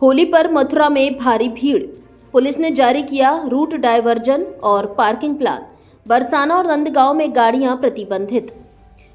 होली पर मथुरा में भारी भीड़। पुलिस ने जारी किया रूट डायवर्जन और पार्किंग प्लान। बरसाना और नंदगांव में गाड़ियां प्रतिबंधित।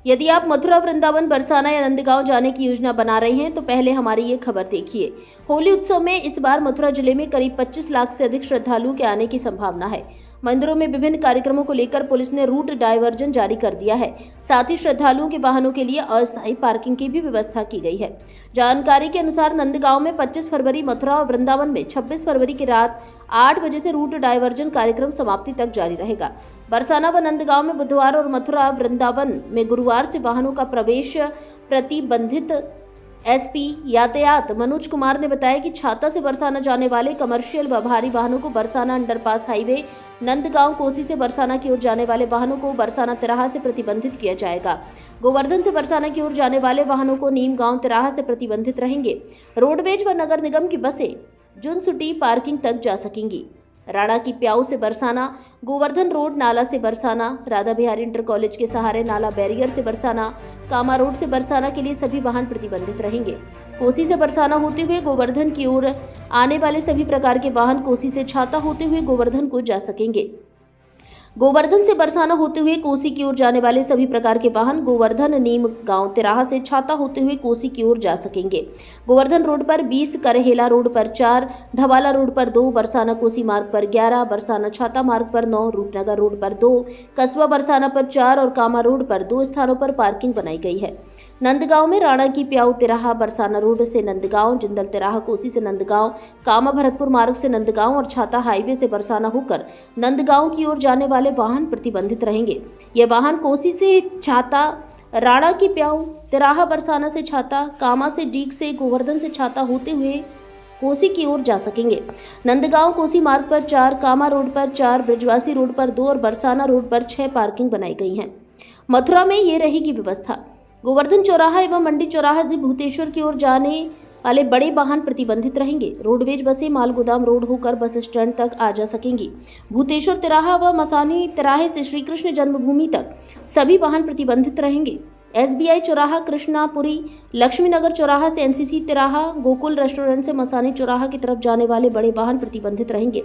यदि आप मथुरा, वृंदावन, बरसाना या नंदगांव जाने की योजना बना रहे हैं तो पहले हमारी ये खबर देखिए। होली उत्सव में इस बार मथुरा जिले में करीब 25 लाख से अधिक श्रद्धालुओं के आने की संभावना है। मंदिरों में विभिन्न कार्यक्रमों को लेकर पुलिस ने रूट डायवर्जन जारी कर दिया है। साथ ही श्रद्धालुओं के वाहनों के लिए अस्थायी पार्किंग की भी व्यवस्था की गई है। जानकारी के अनुसार नंदगांव में 25 फरवरी, मथुरा और वृंदावन में 26 फरवरी की रात 8 बजे से रूट डायवर्जन कार्यक्रम समाप्ति तक जारी रहेगा। बरसाना व नंदगांव में बुधवार और मथुरा वृंदावन में गुरुवार से वाहनों का प्रवेश प्रतिबंधित। एसपी यातायात मनोज कुमार ने बताया कि छाता से बरसाना जाने वाले कमर्शियल व भारी वाहनों को बरसाना अंडरपास हाईवे, नंदगांव कोसी से बरसाना की ओर जाने वाले वाहनों को बरसाना तिराहा से प्रतिबंधित किया जाएगा। गोवर्धन से बरसाना की ओर जाने वाले वाहनों को नीम गांव तिराहा से प्रतिबंधित रहेंगे। रोडवेज व नगर निगम की बसें जुनसुटी पार्किंग तक जा सकेंगी। राणा की प्याऊ से बरसाना, गोवर्धन रोड नाला से बरसाना, राधा बिहारी इंटर कॉलेज के सहारे नाला बैरियर से बरसाना, कामा रोड से बरसाना के लिए सभी वाहन प्रतिबंधित रहेंगे। कोसी से बरसाना होते हुए गोवर्धन की ओर आने वाले सभी प्रकार के वाहन कोसी से छाता होते हुए गोवर्धन को जा सकेंगे। गोवर्धन से बरसाना होते हुए कोसी की ओर जाने वाले सभी प्रकार के वाहन गोवर्धन नीम गांव तिराहा से छाता होते हुए कोसी की ओर जा सकेंगे। गोवर्धन रोड पर 20, करहेला रोड पर 4, ढवाला रोड पर 2, बरसाना कोसी मार्ग पर 11, बरसाना छाता मार्ग पर 9, रूपनगर रोड पर 2, कस्बा बरसाना पर 4 और कामा रोड पर 2 स्थानों पर पार्किंग बनाई गई है। नंदगांव में राणा की प्याऊ तिराहा, बरसाना रोड से नंदगांव, जिंदल तिराहा कोसी से नंदगांव, कामा भरतपुर मार्ग से नंदगांव और छाता हाईवे से बरसाना होकर नंदगांव की ओर जाने वाले वाहन प्रतिबंधित रहेंगे। ये वाहन कोसी से छाता, राणा की प्याऊ तिराहा, बरसाना से छाता, कामा से डीग से गोवर्धन से छाता होते हुए कोसी की ओर जा सकेंगे। नंदगांव कोसी मार्ग पर 4, कामा रोड पर 4, ब्रजवासी रोड पर 2 और बरसाना रोड पर 6 पार्किंग बनाई गई हैं। मथुरा में ये रहेगी व्यवस्था। गोवर्धन चौराहा एवं मंडी चौराहा से भूतेश्वर की ओर जाने वाले बड़े वाहन प्रतिबंधित रहेंगे। रोडवेज बसें माल गोदाम रोड होकर बस स्टैंड तक आ जा सकेंगी। भूतेश्वर तिराहा व मसानी तिराहे से श्री कृष्ण जन्मभूमि तक सभी वाहन प्रतिबंधित रहेंगे। SBI चौराहा, कृष्णापुरी, लक्ष्मी नगर चौराहा से NCC तिराहा, गोकुल रेस्टोरेंट से मसानी चौराहा की तरफ जाने वाले बड़े वाहन प्रतिबंधित रहेंगे।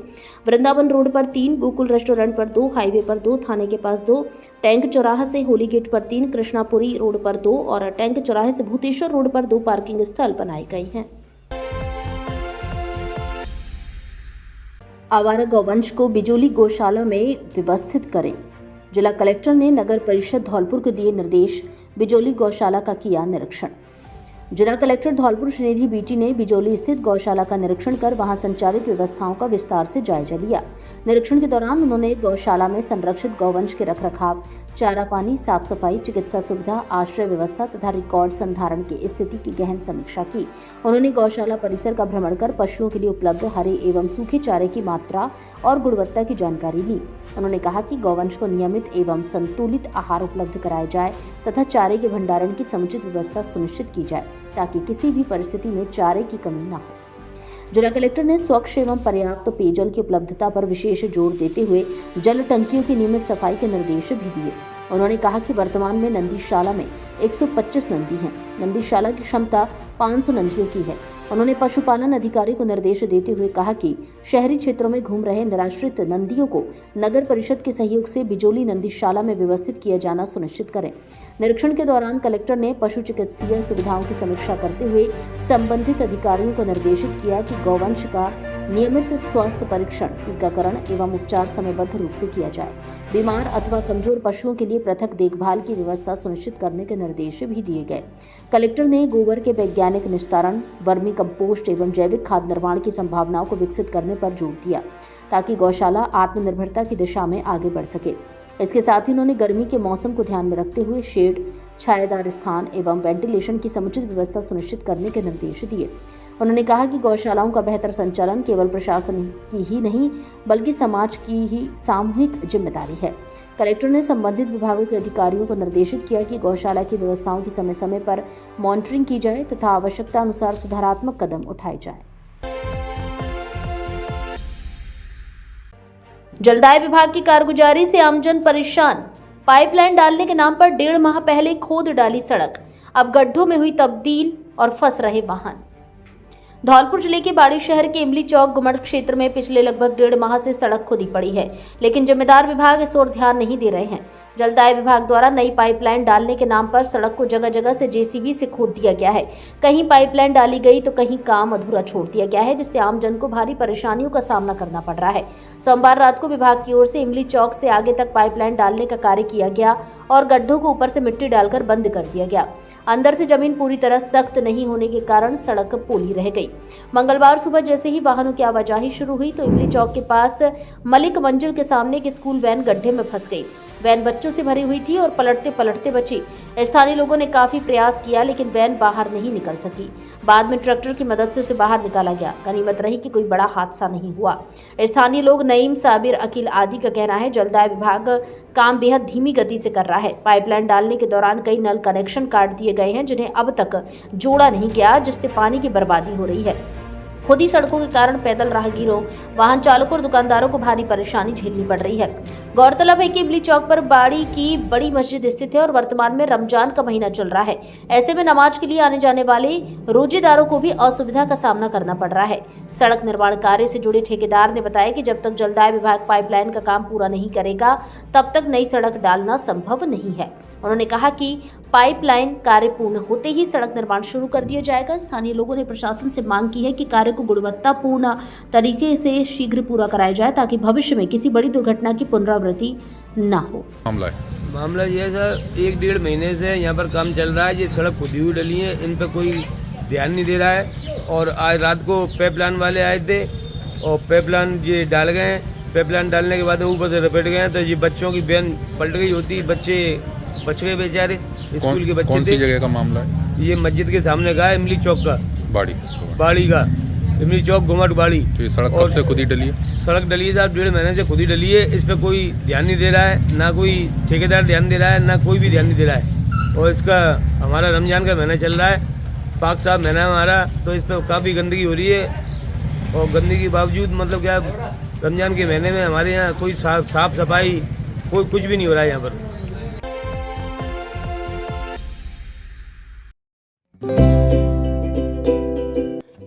वृंदावन रोड पर 3, गोकुल रेस्टोरेंट पर 2, हाईवे पर 2, थाने के पास 2, टैंक चौराहा से होली गेट पर 3, कृष्णापुरी रोड पर 2 और टैंक चौराहे से भूतेश्वर रोड पर 2 पार्किंग स्थल बनाए गए हैं। आवारा गौवंश को बिजोली गौशाला में व्यवस्थित करें। जिला कलेक्टर ने नगर परिषद धौलपुर को दिए निर्देश। बिजोली गौशाला का किया निरीक्षण। जिला कलेक्टर धौलपुर श्रीनिधि बीटी ने बिजोली स्थित गौशाला का निरीक्षण कर वहां संचालित व्यवस्थाओं का विस्तार से जायजा लिया। निरीक्षण के दौरान उन्होंने गौशाला में संरक्षित गौवंश के रखरखाव, चारा पानी, साफ सफाई, चिकित्सा सुविधा, आश्रय व्यवस्था तथा रिकॉर्ड संधारण की स्थिति की गहन समीक्षा की। उन्होंने गौशाला परिसर का भ्रमण कर पशुओं के लिए उपलब्ध हरे एवं सूखे चारे की मात्रा और गुणवत्ता की जानकारी ली। उन्होंने कहा कि गौवंश को नियमित एवं संतुलित आहार उपलब्ध कराया जाए तथा चारे के भंडारण की समुचित व्यवस्था सुनिश्चित की जाए ताकि किसी भी परिस्थिति में चारे की कमी न हो। जिला कलेक्टर ने स्वच्छ एवं पर्याप्त पेयजल की उपलब्धता पर विशेष जोर देते हुए जल टंकियों की नियमित सफाई के निर्देश भी दिए। उन्होंने कहा कि वर्तमान में नंदीशाला में 125 नंदी हैं। नंदीशाला की क्षमता 500 नंदियों की है। उन्होंने पशुपालन अधिकारी को निर्देश देते हुए कहा कि शहरी क्षेत्रों में घूम रहे निराश्रित नंदियों को नगर परिषद के सहयोग से बिजोली नंदीशाला में व्यवस्थित किया जाना सुनिश्चित करें। निरीक्षण के दौरान कलेक्टर ने पशु चिकित्सीय सुविधाओं की समीक्षा करते हुए संबंधित अधिकारियों को निर्देशित किया कि गौवंश का नियमित स्वास्थ्य परीक्षण, टीकाकरण एवं उपचार समयबद्ध रूप से किया जाए। बीमार अथवा कमजोर पशुओं के लिए पृथक देखभाल की व्यवस्था सुनिश्चित करने के निर्देश भी दिए गए। कलेक्टर ने गोबर के वैज्ञानिक निस्तारण, वर्मी कंपोस्ट एवं जैविक खाद निर्माण की संभावनाओं को विकसित करने पर जोर दिया ताकि गौशाला आत्मनिर्भरता की दिशा में आगे बढ़ सके। इसके साथ ही उन्होंने गर्मी के मौसम को ध्यान में रखते हुए शेड, छायादार स्थान एवं वेंटिलेशन की समुचित व्यवस्था सुनिश्चित करने के निर्देश दिए। उन्होंने कहा कि गौशालाओं का बेहतर संचालन केवल प्रशासन की ही नहीं बल्कि समाज की ही सामूहिक जिम्मेदारी है। कलेक्टर ने संबंधित विभागों के अधिकारियों को निर्देशित किया कि गौशाला की व्यवस्थाओं की समय समय पर मॉनिटरिंग की जाए तथा आवश्यकता अनुसार सुधारात्मक कदम उठाए जाए। जलदाय विभाग की कारगुजारी से आमजन परेशान। पाइपलाइन डालने के नाम पर 1.5 माह पहले खोद डाली सड़क, अब गड्ढों में हुई तब्दील और फंस रहे वाहन। धौलपुर जिले के बाड़ी शहर के इमली चौक गुमट क्षेत्र में पिछले लगभग 1.5 माह से सड़क खुदी पड़ी है, लेकिन जिम्मेदार विभाग इस ओर ध्यान नहीं दे रहे हैं। जलदाय विभाग द्वारा नई पाइपलाइन डालने के नाम पर सड़क को जगह जगह से जेसीबी से खोद दिया गया है। कहीं पाइपलाइन डाली गई तो कहीं काम अधूरा छोड़ दिया गया है, जिससे आमजन को भारी परेशानियों का सामना करना पड़ रहा है। सोमवार रात को विभाग की ओर से इमली चौक से आगे तक पाइपलाइन डालने का कार्य किया गया और गड्ढों को ऊपर से मिट्टी डालकर बंद कर दिया गया। अंदर से जमीन पूरी तरह सख्त नहीं होने के कारण सड़क पोली रह गई। मंगलवार सुबह जैसे ही वाहनों की आवाजाही शुरू हुई तो इमली चौक के पास मलिक मंजिल के सामने एक स्कूल वैन गड्ढे में फंस गई। वैन बच्चों से भरी हुई थी और पलटते पलटते बची। स्थानीय लोगों ने काफी प्रयास किया, लेकिन वैन बाहर नहीं निकल सकी। बाद में ट्रैक्टर की मदद से उसे बाहर निकाला गया। गनीमत रही कि कोई बड़ा हादसा नहीं हुआ। स्थानीय लोग नईम, साबिर, अकील आदि का कहना है जलदाय विभाग काम बेहद धीमी गति से कर रहा है। पाइपलाइन डालने के दौरान कई नल कनेक्शन काट दिए गए हैं, जिन्हें अब तक जोड़ा नहीं गया, जिससे पानी की बर्बादी हो रही है। खुदी सड़कों के कारण पैदल राहगीरों, वाहन चालकों और दुकानदारों को भारी परेशानी झेलनी पड़ रही है। गौरतलब है कि इमली चौक पर बाड़ी की बड़ी मस्जिद स्थित है और वर्तमान में रमजान का महीना चल रहा है। ऐसे में नमाज के लिए आने जाने वाले रोजेदारों को भी असुविधा का सामना करना पड़ रहा है। सड़क निर्माण कार्य से जुड़े ठेकेदार ने बताया कि जब तक जलदाय विभाग पाइपलाइन का काम पूरा नहीं करेगा तब तक नई सड़क डालना संभव नहीं है। उन्होंने कहा कि पाइपलाइन कार्य पूर्ण होते ही सड़क निर्माण शुरू कर दिया जाएगा। स्थानीय लोगों ने प्रशासन से मांग की है कि कार्य को गुणवत्तापूर्ण तरीके से शीघ्र पूरा कराया जाए ताकि भविष्य में किसी बड़ी दुर्घटना की पुनरावृत्ति न हो। मामला ये है सर, 1-1.5 महीने से यहाँ पर काम चल रहा है। ये सड़क खुदी हुई डली है, इन पर कोई ध्यान नहीं दे रहा है। और आज रात को पाइपलाइन वाले आए थे और पाइपलाइन ये डाल गए। पाइपलाइन डालने के बाद ऊपर से रपेट गए तो ये बच्चों की वैन पलट गई होती, बच्चे बच गए बेचारे। स्कूल के बच्चे कौन सी जगह का मामला है? ये मस्जिद के सामने का है, इमली चौक का, बाड़ी का, इमली चौक गुमट बाड़ी। तो ये सड़क कब से खुदी डली है? सड़क डली है साहब, 1.5 महीने से खुदी डली है। इस पर कोई ध्यान नहीं दे रहा है, ना कोई ठेकेदार ध्यान दे रहा है, ना कोई भी ध्यान नहीं दे रहा है। और इसका हमारा रमजान का महीना चल रहा है, पाक साहब महीना हमारा, तो इस पर काफ़ी गंदगी हो रही है। और गंदगी के बावजूद मतलब क्या, रमजान के महीने में हमारे यहाँ कोई साफ सफाई कोई कुछ भी नहीं हो रहा है यहाँ पर।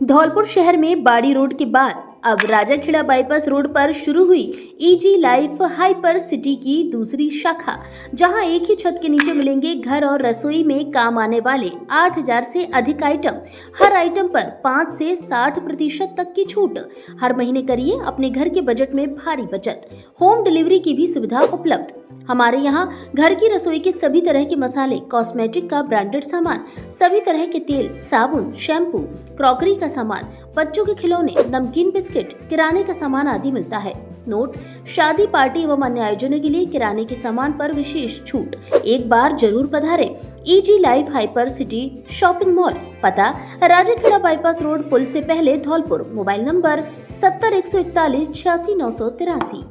धौलपुर शहर में बाड़ी रोड के बाद अब राजाखेड़ा बाईपास रोड पर शुरू हुई ईजी लाइफ हाइपर सिटी की दूसरी शाखा, जहां एक ही छत के नीचे मिलेंगे घर और रसोई में काम आने वाले 8000 से अधिक आइटम। हर आइटम पर 5 से 60% तक की छूट। हर महीने करिए अपने घर के बजट में भारी बचत। होम डिलीवरी की भी सुविधा उपलब्ध। हमारे यहाँ घर की रसोई के सभी तरह के मसाले, कॉस्मेटिक का ब्रांडेड सामान, सभी तरह के तेल, साबुन, शैम्पू, क्रॉकरी का सामान, बच्चों के खिलौने, नमकीन, बिस्किट, किराने का सामान आदि मिलता है। नोट: शादी, पार्टी एवं अन्य आयोजनों के लिए किराने के सामान पर विशेष छूट। एक बार जरूर पधारें easy life hyper city shopping mall. पता: राजाखेड़ा बाईपास रोड, पुल से पहले, धौलपुर। Mobile number 70 141 86 983।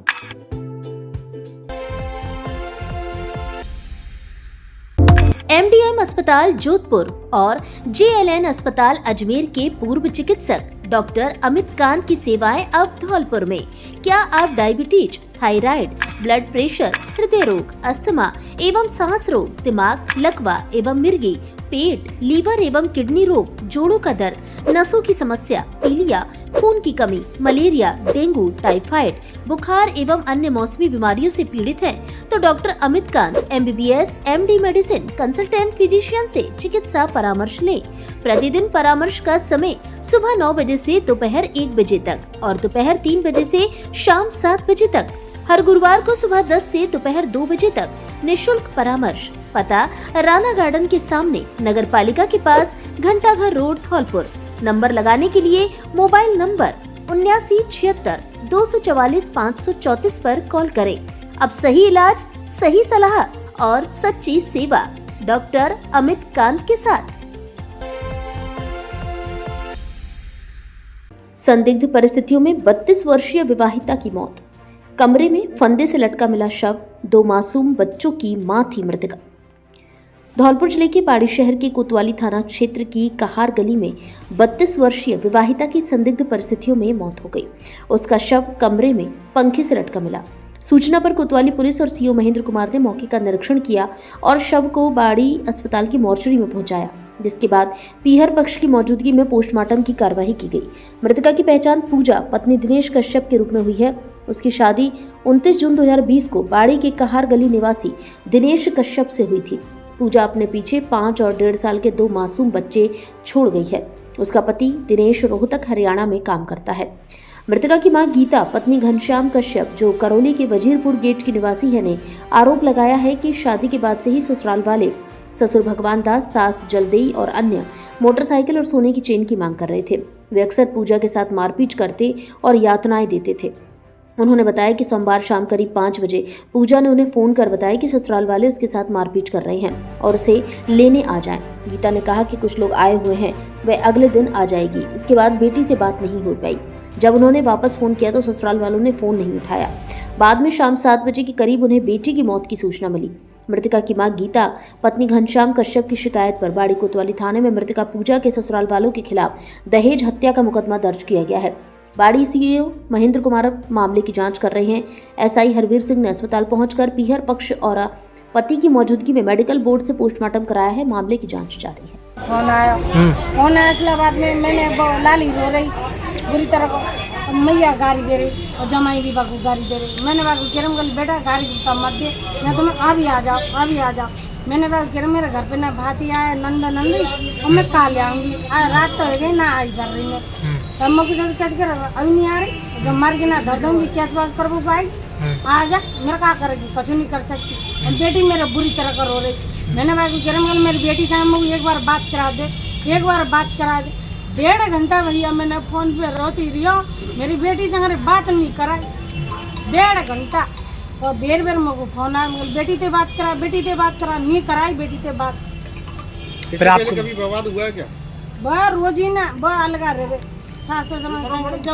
MDM अस्पताल जोधपुर और JLN अस्पताल अजमेर के पूर्व चिकित्सक डॉक्टर अमित कांत की सेवाएं अब धौलपुर में। क्या आप डायबिटीज, थायराइड, ब्लड प्रेशर, हृदय रोग, अस्थमा एवं सांस रोग, दिमाग, लकवा एवं मिर्गी, पेट, लीवर एवं किडनी रोग, जोड़ों का दर्द, नसों की समस्या, पीलिया, खून की कमी, मलेरिया, डेंगू, टाइफाइड, बुखार एवं अन्य मौसमी बीमारियों से पीड़ित हैं, तो doctor Amit Kant MBBS MD medicine consultant physician से चिकित्सा परामर्श लें। प्रतिदिन परामर्श का समय सुबह 9 बजे से दोपहर 1 बजे तक और दोपहर 3 बजे से शाम 7 बजे तक। हर गुरुवार को सुबह 10 से दोपहर 2 बजे तक निःशुल्क परामर्श। पता: राणा गार्डन के सामने, नगर पालिका के पास, घंटाघर रोड, धौलपुर। नंबर लगाने के लिए मोबाइल नंबर 7976 244 534 पर कॉल करें। अब सही इलाज, सही सलाह और सच्ची सेवा डॉक्टर अमित कांत के साथ। संदिग्ध परिस्थितियों में 32 वर्षीय विवाहिता की मौत। कमरे में फंदे से लटका मिला शव। 2 मासूम बच्चों की मां थी मृतका। धौलपुर जिले के बाड़ी शहर के कोतवाली थाना क्षेत्र की कहार गली में 32 वर्षीय विवाहिता की संदिग्ध परिस्थितियों में मौत हो गई। उसका शव कमरे में पंखे से लटका मिला। सूचना पर कोतवाली पुलिस और CO महेंद्र कुमार ने मौके का निरीक्षण किया और शव को बाड़ी अस्पताल की मोर्चरी में पहुंचाया, जिसके बाद पीहर पक्ष की मौजूदगी में पोस्टमार्टम की कार्यवाही की गई। मृतका की पहचान पूजा पत्नी दिनेश कश्यप के रूप में हुई है। उसकी शादी 29 जून 2020 को बाड़ी के कहार गली निवासी दिनेश कश्यप से हुई थी। पूजा अपने पीछे 5 और 1.5 साल के 2 मासूम बच्चे छोड़ गई है। उसका पति दिनेश रोहतक हरियाणा में काम करता है। मृतका की मां गीता पत्नी घनश्याम कश्यप जो करौली के वजीरपुर गेट की निवासी है ने आरोप लगाया है कि शादी के बाद से ही ससुराल वाले ससुर भगवान दास, सास जलदेई और अन्य मोटरसाइकिल और सोने की चेन की मांग कर रहे थे। वे अक्सर पूजा के साथ मारपीट करते और यातनाएं देते थे। उन्होंने बताया कि सोमवार शाम करीब 5 बजे पूजा ने उन्हें फोन कर बताया कि ससुराल वाले उसके साथ मारपीट कर रहे हैं और उसे लेने आ जाएं। गीता ने कहा कि कुछ लोग आए हुए हैं, वह अगले दिन आ जाएगी। इसके बाद बेटी से बात नहीं हो पाई। जब उन्होंने वापस फोन किया तो ससुराल वालों ने फोन नहीं उठाया। बाद में शाम 7 बजे के करीब उन्हें बेटी की मौत की सूचना मिली। मृतका की मां गीता पत्नी घनश्याम कश्यप की शिकायत पर बाड़ी कोतवाली थाने में मृतका पूजा के ससुराल वालों के खिलाफ दहेज हत्या का मुकदमा दर्ज किया गया है। बाड़ी सीईओ महेंद्र कुमार मामले की जांच कर रहे हैं। एसआई हरवीर सिंह ने अस्पताल पहुंचकर पीहर पक्ष और पति की मौजूदगी में मेडिकल बोर्ड से पोस्टमार्टम कराया है। मामले की जांच जारी है। फोन आया इस्लामाबाद में। मैंने लाली रो रही बुरी तरह को, मैया गाड़ी दे रही और जमाई भी बाबू गाड़ी दे रही। मैंने बाबू किरम गल बेटा गाड़ी तो मत दे, मैं तुम्हें अभी आ जाओ। मैंने बाबू किरम मेरे घर पे ना भाती आया नंदी और मैं काल आऊँगी। रात तो हो गई ना आई कर रही मैं, तब मैं कुछ कैसे कर अभी नहीं आ रही। जब मर के ना धर दूंगी कैसे बास कर पाएगी। आ जा, मेरा क्या करेगी, कुछ नहीं कर सकती। और बेटी मेरे बुरी तरह कर रो रही। मैंने बाबू किरम गल मेरी बेटी से एक बार बात करा दे। 1.5 घंटा भैया मैंने फोन पे रोती रही हो, मेरी बेटी से मेरी बात नहीं कराई 1.5 घंटा। और बेर मेरे फोन आया, बेटी से बात करा नहीं कराई बेटी से बात। इससे पहले कभी विवाद हुआ है क्या? वह रोज ही ना वह अलगा रहे सासू जब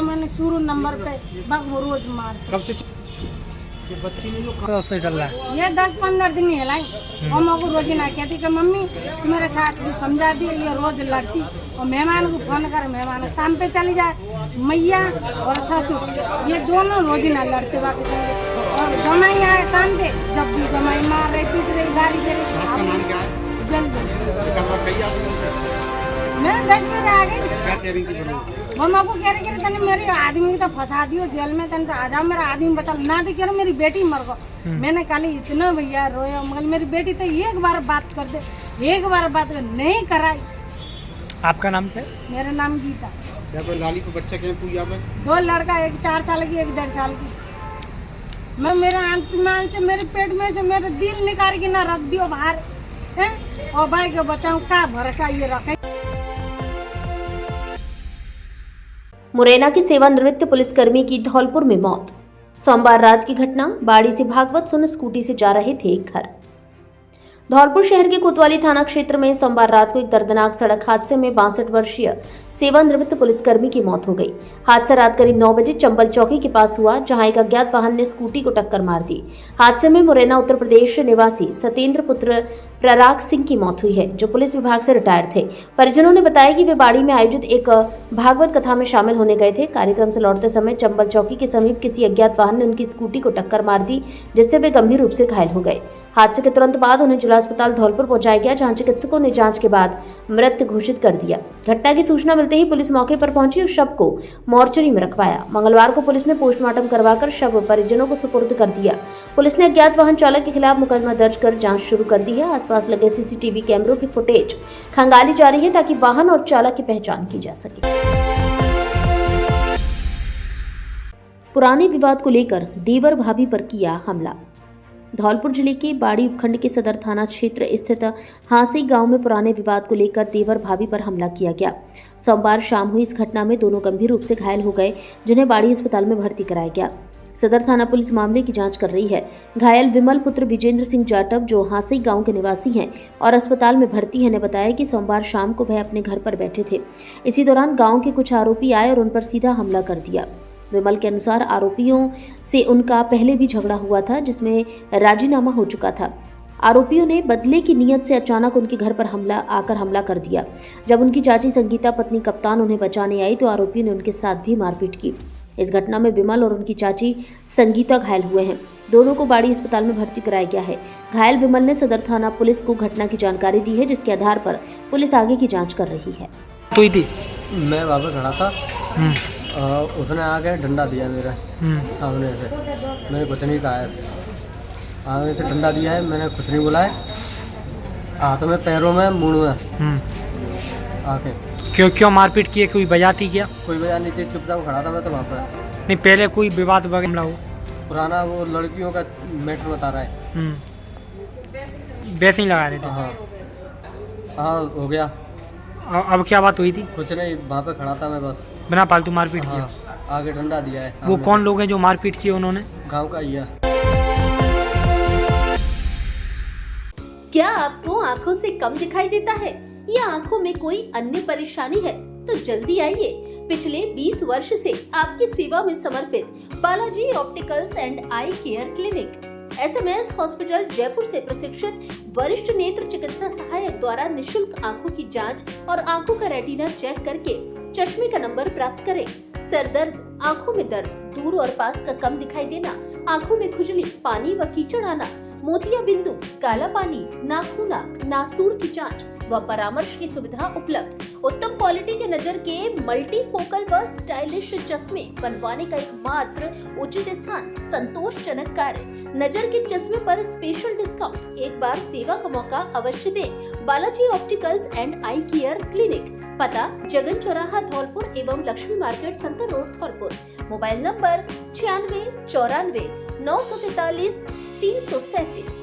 मैंने शुरू नंबर पे वो रोज मार। कब से चल रहा है? ये 10-15 दिन ही लाई। और मैं को रोज ना कहती कि मम्मी तू मेरे सास को समझा दी। ये रोज लड़ती और मेहमान को फोन कर, मेहमान काम पे चली जाए। मैया और ससुर ये दोनों रोज ना लड़ते बाकी संगे। और जमाई आए काम पे, जब भी जमाई मार रही पीट रही गाड़ी दे रही। सास का नाम क्या है? जल्दी मैं मैं 10 मिनट आ गई। क्या कह रही थी? मम्मा को कह रही तने मेरे आदमी तो फंसा दियो जेल में, तने तो आ जाओ मेरा आदमी बचा ना दे। कह मेरी बेटी मर गो। मैंने कल इतना भैया रोया, मगर मेरी बेटी तो एक बार बात कर दे, एक बार बात कर नहीं कराई। आपका नाम क्या है? मेरा नाम गीता। क्या कोई लाली को बच्चा क्या पूजा में? 2 लड़का, एक 4 साल की, एक 1.5 साल की। मैं मेरे आंतमान से मेरे पेट में से मेरे दिल निकाल के ना रख दियो बाहर है। और भाई के बचाऊं का भरोसा ये रखे। मुरैना की सेवानिवृत्त पुलिसकर्मी की धौलपुर में मौत। सोमवार रात की घटना। बाड़ी से भागवत सुन स्कूटी से जा रहे थे घर। धौलपुर शहर के कोतवाली थाना क्षेत्र में सोमवार रात को एक दर्दनाक सड़क हादसे में 62 वर्षीय सेवानिवृत्त पुलिसकर्मी की मौत हो गई। हादसा रात करीब 9 बजे चंबल चौकी के पास हुआ, जहां एक अज्ञात वाहन ने स्कूटी को टक्कर मार दी। हादसे में मुरैना उत्तर प्रदेश निवासी सत्येंद्र पुत्र प्रराग सिंह की मौत हुई है, जो पुलिस विभाग से रिटायर थे। परिजनों ने बताया कि वे बाड़ी में आयोजित एक भागवत कथा में शामिल होने गए थे। कार्यक्रम से लौटते समय चंबल चौकी के समीप किसी अज्ञात वाहन ने उनकी स्कूटी को टक्कर मार दी, जिससे वे गंभीर रूप से घायल हो गए। हादसे के तुरंत बाद उन्हें जिला अस्पताल धौलपुर पहुंचाया गया, जहां चिकित्सकों ने जांच के बाद मृत घोषित कर दिया। घटना की सूचना मिलते ही पुलिस मौके पर पहुंची और शव को मोर्चरी में रखवाया। मंगलवार को पुलिस ने पोस्टमार्टम करवाकर शव परिजनों को सुपुर्द कर दिया। पुलिस ने अज्ञात वाहन चालक के खिलाफ मुकदमा दर्ज कर जांच शुरू कर दी है। आसपास लगे सीसीटीवी कैमरों की फुटेज खंगाली जा रही है, ताकि वाहन और चालक की पहचान की जा सके। पुराने विवाद को लेकर देवर भाभी पर किया हमला। धौलपुर जिले के बाड़ी उपखंड के सदर थाना क्षेत्र स्थित हांसी गांव में पुराने विवाद को लेकर देवर भाभी पर हमला किया गया। सोमवार शाम हुई इस घटना में दोनों गंभीर रूप से घायल हो गए, जिन्हें बाड़ी अस्पताल में भर्ती कराया गया। सदर थाना पुलिस मामले की जांच कर रही है। घायल विमल पुत्र विजेंद्र सिंह जाटव, जो हांसी गांव के निवासी हैं और अस्पताल में भर्ती हैं, ने बताया कि सोमवार शाम को वह अपने घर पर बैठे थे। इसी दौरान गांव के कुछ आरोपी आए और उन पर सीधा हमला कर दिया। विमल के अनुसार आरोपियों से उनका पहले भी झगड़ा हुआ था, जिसमें राजीनामा हो चुका था। आरोपियों ने बदले की नीयत से अचानक उनके घर पर हमला कर दिया। जब उनकी चाची संगीता पत्नी कप्तान उन्हें बचाने आई तो आरोपियों ने उनके साथ भी मारपीट की। इस घटना में विमल और उनकी चाची संगीता घायल हुए हैं। दोनों को बाड़ी अस्पताल में भर्ती कराया गया है। घायल विमल ने सदर थाना पुलिस को घटना की जानकारी दी है, जिसके आधार पर पुलिस आगे की जांच कर रही है। तो ही थी। मैं वहाँ पे खड़ा था, उसने आके डंडा दिया मेरा सामने से। मैंने कुछ नहीं कहा है, आगे से डंडा दिया है, मैंने कुछ नहीं बोला है। हाथ में, पैरों में, मुंह में आके। क्यों मारपीट की है? कोई वजह थी क्या? कोई वजह नहीं थी, चुपचाप खड़ा था मैं तो वहाँ पर। नहीं, पहले कोई विवाद वगैरह हो? पुराना वो लड़कियों का मैटर बता रहा है। वैसे ही लगा रहे थे? हाँ हो गया। अब क्या बात हुई थी? कुछ नहीं, वहाँ पे खड़ा था मैं बस। बिना फालतू मारपीट हाँ, किया? आगे डंडा दिया है। वो कौन लोग हैं जो मारपीट की उन्होंने? गांव का ही है। क्या आपको आंखों से कम दिखाई देता है या आंखों में कोई अन्य परेशानी है? तो जल्दी आइए, पिछले 20 वर्ष से आपकी सेवा में समर्पित Balaji opticals and eye care clinic SMS hospital Jaipur से प्रशिक्षित वरिष्ठ नेत्र चिकित्सा सहायक द्वारा निशुल्क आंखों की जांच और आंखों का रेटिना चेक करके चश्मे का नंबर प्राप्त करें। सर दर्द, आंखों में दर्द, दूर और पास का कम दिखाई देना, आंखों में खुजली, पानी व कीचड़ आना, मोतिया बिंदु, काला पानी, नाखूना, नासूर की जांच व परामर्श की सुविधा उपलब्ध। उत्तम क्वालिटी के नजर के मल्टी फोकल व स्टाइलिश चश्मे बनवाने का एकमात्र उचित स्थान, संतोषजनक कार्य। नजर के चश्मे पर स्पेशल डिस्काउंट। एक बार सेवा का मौका अवश्य दें। Balaji opticals and eye care clinic, पता जगन चौराहा धौलपुर एवं Lakshmi market Santar road Dholpur. Mobile number 96 94 943 337।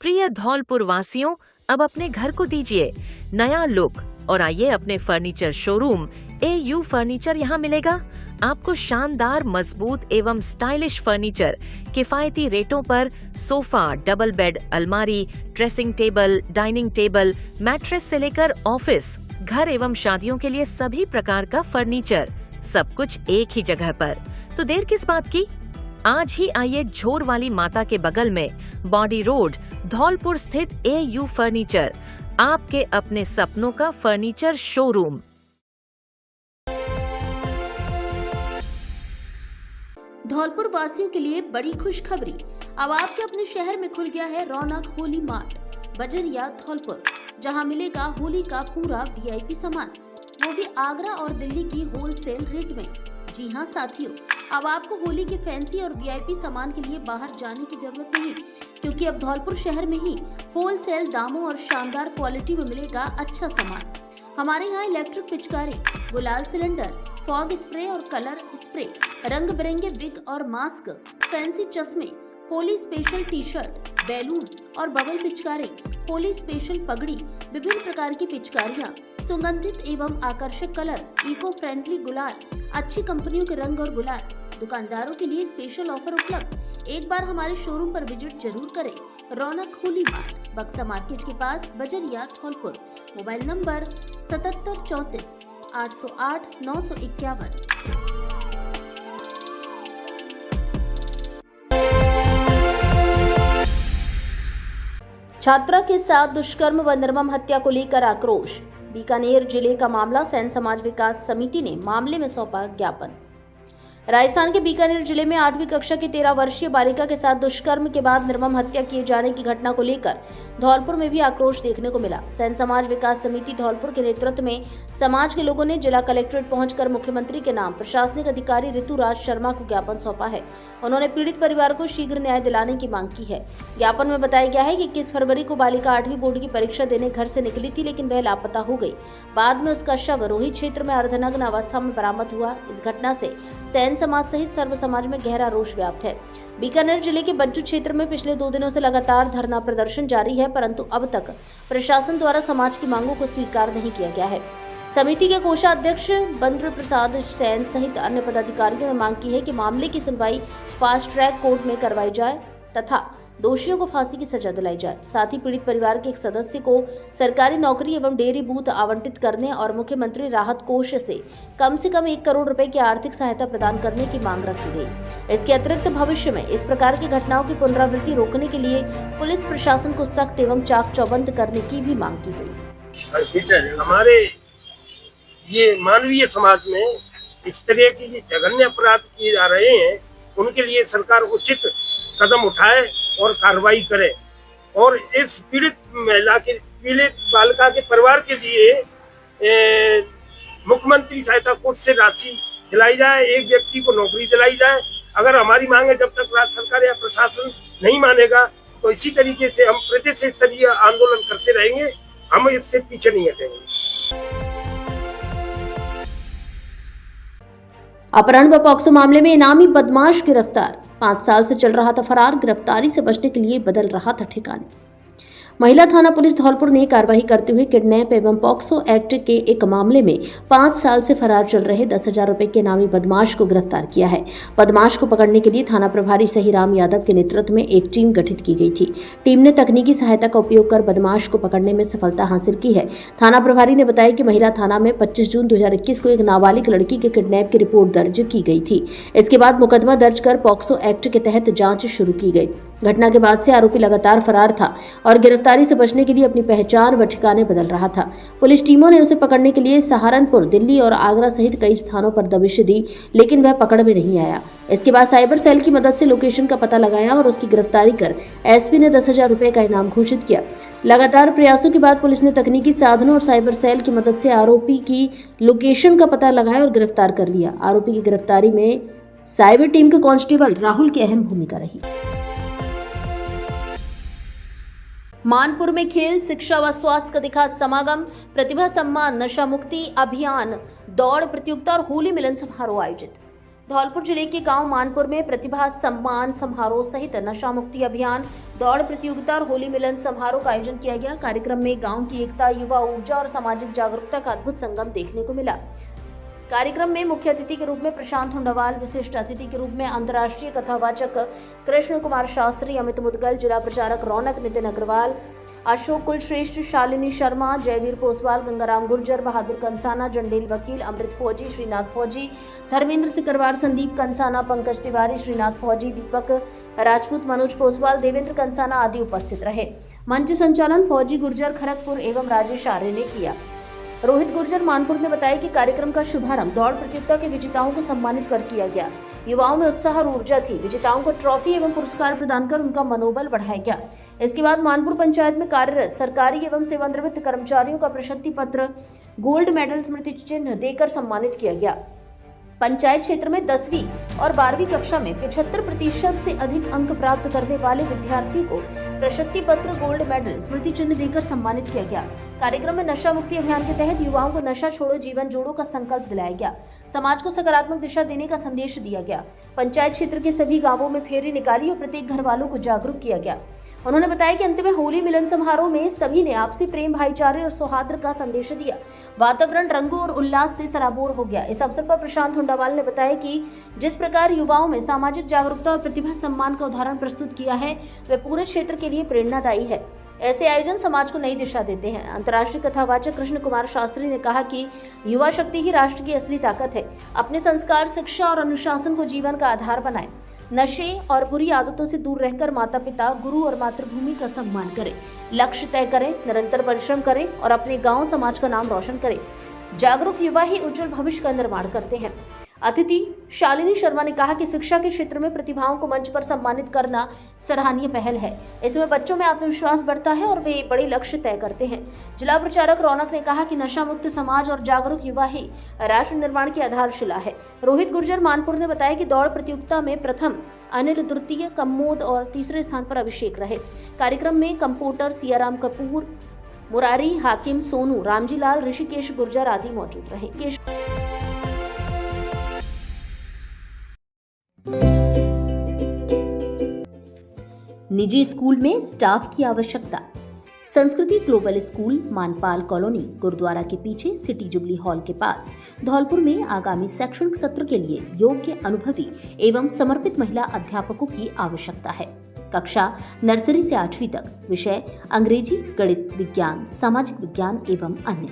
प्रिय धौलपुर वासियों, अब अपने घर को दीजिए नया लुक और आइए अपने फर्नीचर शोरूम AU फर्नीचर यहाँ मिलेगा। आपको शानदार, मजबूत एवं स्टाइलिश फर्नीचर किफायती रेटों पर सोफा, डबल बेड, अलमारी, dressing table, dining table, mattress से लेकर ऑफिस, घर एवं शादियों के लिए सभी प्रकार का फर्नीचर, सब कुछ एक ही जगह पर। तो देर किस बात की, आज ही आइए झोर वाली माता के बगल में बॉडी रोड धौलपुर स्थित AU फर्नीचर, आपके अपने सपनों का फर्नीचर शोरूम। धौलपुर वासियों के लिए बड़ी खुशखबरी, अब आपके अपने शहर में खुल गया है रौनक होली मार्ट बजरिया धौलपुर, जहां मिलेगा होली का पूरा VIP सामान, वो भी आगरा और दिल्ली की होलसेल रेट में। जी हाँ साथियों, अब आपको होली के फैंसी और VIP सामान के लिए बाहर जाने की जरूरत नहीं, क्योंकि अब धौलपुर शहर में ही होलसेल दामों और शानदार क्वालिटी में मिलेगा अच्छा सामान। हमारे यहाँ इलेक्ट्रिक पिचकारी, गुलाल सिलेंडर, फॉग स्प्रे और कलर स्प्रे, रंग बिरंगे विग और मास्क, फैंसी चश्मे, होली स्पेशल टी-शर्ट, बैलून और बबल पिचकारी, होली स्पेशल पगड़ी, विभिन्न प्रकार की पिचकारियाँ, सुगंधित एवं आकर्षक कलर, इको फ्रेंडली गुलाल, अच्छी कंपनियों के रंग और गुलाल। दुकानदारों के लिए स्पेशल ऑफर उपलब्ध। एक बार हमारे शोरूम पर विजिट जरूर करें। रौनक होली मार्ट, बक्सा मार्केट के पास, बजरिया धौलपुर। Mobile number 7734 808 951। छात्रा के साथ दुष्कर्म व निर्मम हत्या को लेकर आक्रोश। बीकानेर जिले का मामला, सैन समाज विकास समिति ने मामले में सौंपा ज्ञापन। राजस्थान के बीकानेर जिले में 8वीं कक्षा की 13 वर्षीय बालिका के साथ दुष्कर्म के बाद निर्मम हत्या किए जाने की घटना को लेकर धौलपुर में भी आक्रोश देखने को मिला। सैन समाज विकास समिति धौलपुर के नेतृत्व में समाज के लोगों ने जिला कलेक्ट्रेट पहुंचकर मुख्यमंत्री के नाम प्रशासनिक अधिकारी ऋतुराज शर्मा को ज्ञापन सौंपा है। उन्होंने पीड़ित परिवार को शीघ्र न्याय दिलाने की मांग की है। ज्ञापन में बताया गया है कि 21 फरवरी को बालिका 8वीं बोर्ड की परीक्षा देने घर से निकली थी, लेकिन वह लापता हो गई। बाद में उसका शव रोही क्षेत्र में अर्धनग्न अवस्था में बरामद हुआ। इस घटना से सैन समाज सहित सर्व समाज में गहरा रोष व्याप्त है। बीकानेर जिले के बज्जू क्षेत्र में पिछले 2 दिनों से लगातार धरना प्रदर्शन जारी है, परंतु अब तक प्रशासन द्वारा समाज की मांगों को स्वीकार नहीं किया गया है। समिति के कोषाध्यक्ष बंद्र प्रसाद सैन सहित अन्य पदाधिकारियों ने मांग की है कि मामले की सुनवाई फास्ट ट्रैक कोर्ट में करवाई जाए तथा दोषियों को फांसी की सजा दिलाई जाए। साथ ही पीड़ित परिवार के एक सदस्य को सरकारी नौकरी एवं डेयरी बूथ आवंटित करने और मुख्यमंत्री राहत कोष से कम 1 करोड़ रुपए की आर्थिक सहायता प्रदान करने की मांग रखी गई। इसके अतिरिक्त भविष्य में इस प्रकार की घटनाओं की पुनरावृत्ति रोकने के लिए पुलिस प्रशासन को सख्त एवं चाक चौबंद करने की भी मांग की गई। हमारे ये मानवीय समाज में इस तरह की जो जघन्य अपराध किए जा रहे हैं उनके लिए सरकार उचित कदम उठाए और कार्रवाई करे और इस पीड़ित बालिका के परिवार के लिए मुख्यमंत्री सहायता कोष से राशि दिलाई जाए, एक व्यक्ति को नौकरी दिलाई जाए। अगर हमारी मांग है, जब तक राज्य सरकार या प्रशासन नहीं मानेगा तो इसी तरीके से हम प्रदेश स्तरीय आंदोलन करते रहेंगे, हम इससे पीछे नहीं हटेंगे। अपहरण व पॉक्सो मामले में इनामी बदमाश गिरफ्तार। 5 साल से चल रहा था फरार, गिरफ्तारी से बचने के लिए बदल रहा था ठिकाने। महिला थाना पुलिस धौलपुर ने कार्रवाई करते हुए किडनैप एवं पॉक्सो एक्ट के एक मामले में 5 साल से फरार चल रहे 10,000 रुपए के इनामी बदमाश को गिरफ्तार किया है। बदमाश को पकड़ने के लिए थाना प्रभारी सहीराम यादव के नेतृत्व में एक टीम गठित की गई थी। टीम ने तकनीकी सहायता का उपयोग कर बदमाश को पकड़ने में सफलता हासिल की है। थाना प्रभारी ने बताया कि महिला थाना में 25 जून 2021 को एक नाबालिग लड़की के किडनैप की रिपोर्ट दर्ज की गई थी। इसके बाद मुकदमा दर्ज कर पॉक्सो एक्ट के तहत जांच शुरू की गई। घटना के बाद से आरोपी लगातार फरार था और गिरफ्तारी से बचने के लिए अपनी पहचान व ठिकाने बदल रहा था। पुलिस टीमों ने उसे पकड़ने के लिए सहारनपुर, दिल्ली और आगरा सहित कई स्थानों पर दबिश दी, लेकिन वह पकड़ में नहीं आया। इसके बाद साइबर सेल की मदद से लोकेशन का पता लगाया और उसकी गिरफ्तारी कर एसपी ने 10,000 रुपए का इनाम घोषित किया। लगातार प्रयासों के बाद पुलिस ने तकनीकी साधनों और साइबर सेल की मदद से आरोपी की लोकेशन का पता लगाया और गिरफ्तार कर लिया। आरोपी की गिरफ्तारी में साइबर टीम के कांस्टेबल राहुल की अहम भूमिका रही। मानपुर में खेल, शिक्षा व स्वास्थ्य का दिखा समागम। प्रतिभा सम्मान, नशा मुक्ति अभियान, दौड़ प्रतियोगिता और होली मिलन समारोह आयोजित। धौलपुर जिले के गांव मानपुर में प्रतिभा सम्मान समारोह सहित नशा मुक्ति अभियान, दौड़ प्रतियोगिता और होली मिलन समारोह का आयोजन किया गया। कार्यक्रम में गांव की एकता, युवा ऊर्जा और सामाजिक जागरूकता का अद्भुत संगम देखने को मिला। कार्यक्रम में मुख्य अतिथि के रूप में प्रशांत हुंडावाल, विशिष्ट अतिथि के रूप में अंतर्राष्ट्रीय कथावाचक कृष्ण कुमार शास्त्री, अमित मुदगल, जिला प्रचारक रौनक, नितिन अग्रवाल, अशोक कुलश्रेष्ठ, शालिनी शर्मा, जयवीर पोसवाल, गंगाराम गुर्जर, बहादुर कंसाना, जंडेल वकील, अमृत फौजी, श्रीनाथ फौजी, धर्मेंद्र सिकरवार, संदीप कंसाना, पंकज तिवारी, श्रीनाथ फौजी, दीपक राजपूत, मनोज पोसवाल, देवेंद्र कंसाना आदि उपस्थित रहे। मंच संचालन फौजी गुर्जर खड़गपुर एवं राजेश आर्य ने किया। रोहित गुर्जर मानपुर ने बताया कि कार्यक्रम का शुभारंभ दौड़ प्रतियोगिता के विजेताओं को सम्मानित कर किया गया। युवाओं में उत्साह और ऊर्जा थी। विजेताओं को ट्रॉफी एवं पुरस्कार प्रदान कर उनका मनोबल बढ़ाया गया। इसके बाद मानपुर पंचायत में कार्यरत सरकारी एवं सेवानिवृत्त कर्मचारियों का प्रशस्ति पत्र, गोल्ड मेडल, स्मृति चिन्ह देकर सम्मानित किया गया। पंचायत क्षेत्र में 10वीं और 12वीं कक्षा में 75% से अधिक अंक प्राप्त करने वाले विद्यार्थियों को प्रशस्ति पत्र, गोल्ड मेडल, स्मृति चिन्ह देकर सम्मानित किया गया। कार्यक्रम में नशा मुक्ति अभियान के तहत युवाओं को नशा छोड़ो जीवन जोड़ो का संकल्प दिलाया गया। समाज को सकारात्मक दिशा देने का संदेश दिया गया। पंचायत क्षेत्र के सभी गांवों में फेरी निकाली और प्रत्येक घर वालों को जागरूक किया गया। उन्होंने बताया कि अंत में होली मिलन समारोह में सभी ने आपसी प्रेम, भाईचारे और सौहार्द का संदेश दिया। वातावरण रंगों और उल्लास से सराबोर हो गया। इस अवसर पर प्रशांत हुंडावाल ने बताया कि जिस प्रकार युवाओं में सामाजिक जागरूकता और प्रतिभा सम्मान का उदाहरण प्रस्तुत किया है, वह पूरे क्षेत्र के लिए प्रेरणादायी है। ऐसे आयोजन समाज को नई दिशा देते हैं। अंतर्राष्ट्रीय कथावाचक कृष्ण कुमार शास्त्री ने कहा कि युवा शक्ति ही राष्ट्र की असली ताकत है। अपने संस्कार, शिक्षा और अनुशासन को जीवन का आधार बनाएं। नशे और बुरी आदतों से दूर रहकर माता पिता, गुरु और मातृभूमि का सम्मान करें। लक्ष्य तय करें, निरंतर परिश्रम करें और अपने गांव समाज का नाम रोशन करें। जागरूक युवा ही उज्जवल भविष्य का निर्माण करते हैं। अतिथि शालिनी शर्मा ने कहा कि शिक्षा के क्षेत्र में प्रतिभाओं को मंच पर सम्मानित करना सराहनीय पहल है। इसमें बच्चों में आत्मविश्वास बढ़ता है और वे बड़े लक्ष्य तय करते हैं। जिला प्रचारक रौनक ने कहा कि नशा मुक्त समाज और जागरूक युवा ही राष्ट्र निर्माण की आधारशिला है। रोहित गुर्जर मानपुर ने बताया कि दौड़ प्रतियोगिता में प्रथम अनिल, द्वितीय कम्मोद और तीसरे स्थान पर अभिषेक रहे। कार्यक्रम में कंपोटर सियाराम कपूर, मुरारी, हाकिम, सोनू, रामजी लाल, ऋषिकेश गुर्जर आदि मौजूद रहे। निजी स्कूल में स्टाफ की आवश्यकता। Sanskriti global school, Manpal colony, gurdwara के पीछे, सिटी जुबली हॉल के पास, धौलपुर में आगामी शैक्षणिक सत्र के लिए योग्य, अनुभवी एवं समर्पित महिला अध्यापकों की आवश्यकता है। कक्षा नर्सरी से 8वीं तक। विषय अंग्रेजी, गणित, विज्ञान, सामाजिक विज्ञान एवं अन्य।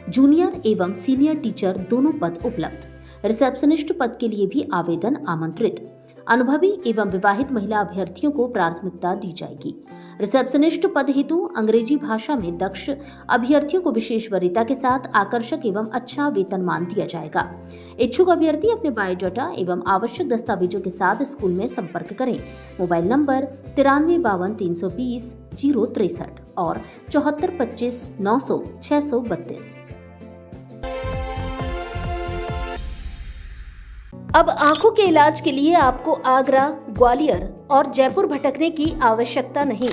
जूनियर एवं सीनियर टीचर दोनों पद उपलब्ध। रिसेप्शनिस्ट पद के लिए भी आवेदन आमंत्रित। अनुभवी एवं विवाहित महिला अभ्यर्थियों को प्राथमिकता दी जाएगी। रिसेप्शनिस्ट पद हेतु अंग्रेजी भाषा में दक्ष अभ्यर्थियों को विशेष वरीयता के साथ आकर्षक एवं अच्छा वेतनमान दिया जाएगा। इच्छुक अभ्यर्थी अपने बायोडाटा एवं आवश्यक दस्तावेजों के साथ स्कूल में संपर्क करें। मोबाइल नंबर 9352 320 063 और 7425 900 632। अब आंखों के इलाज के लिए आपको आगरा, ग्वालियर और जयपुर भटकने की आवश्यकता नहीं,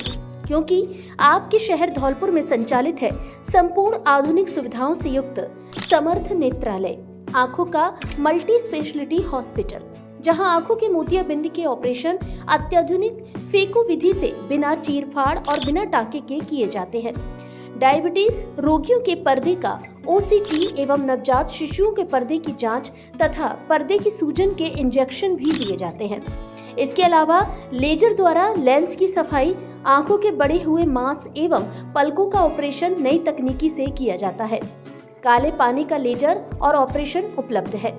क्योंकि आपके शहर धौलपुर में संचालित है संपूर्ण आधुनिक सुविधाओं से युक्त समर्थ नेत्रालय, आंखों का मल्टी स्पेशलिटी हॉस्पिटल, जहां आंखों के मोतियाबिंद के ऑपरेशन अत्याधुनिक फेको विधि से बिना चीरफाड़ और बिना टाँके के किए जाते हैं। डायबिटीज रोगियों के पर्दे का OCT एवं नवजात शिशुओं के पर्दे की जांच तथा पर्दे की सूजन के इंजेक्शन भी दिए जाते हैं। इसके अलावा लेजर द्वारा लेंस की सफाई, आंखों के बढ़े हुए मांस एवं पलकों का ऑपरेशन नई तकनीकी से किया जाता है। काले पानी का लेजर और ऑपरेशन उपलब्ध है।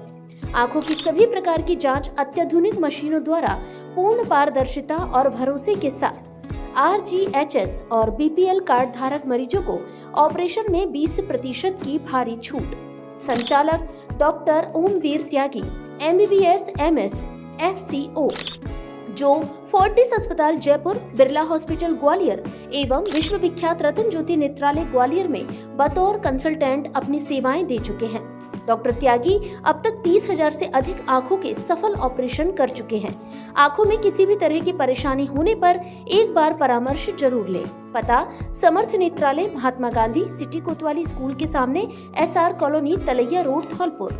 आंखों की सभी प्रकार की जांच अत्याधुनिक मशीनों द्वारा पूर्ण पारदर्शिता और भरोसे के साथ। RGHS और BPL कार्ड धारक मरीजों को ऑपरेशन में 20% की भारी छूट। संचालक डॉक्टर ओमवीर त्यागी, MBBS MS FCO, जो फोर्टिस अस्पताल जयपुर, बिरला हॉस्पिटल ग्वालियर एवं विश्व विख्यात रतन ज्योति नेत्रालय ग्वालियर में बतौर कंसल्टेंट अपनी सेवाएं दे चुके हैं। डॉक्टर त्यागी अब तक 30,000 से अधिक आंखों के सफल ऑपरेशन कर चुके हैं। आंखों में किसी भी तरह की परेशानी होने पर एक बार परामर्श जरूर लें। पता समर्थ नेत्रालय, महात्मा गांधी सिटी कोतवाली स्कूल के सामने, SR कॉलोनी, तलैया रोड, धौलपुर।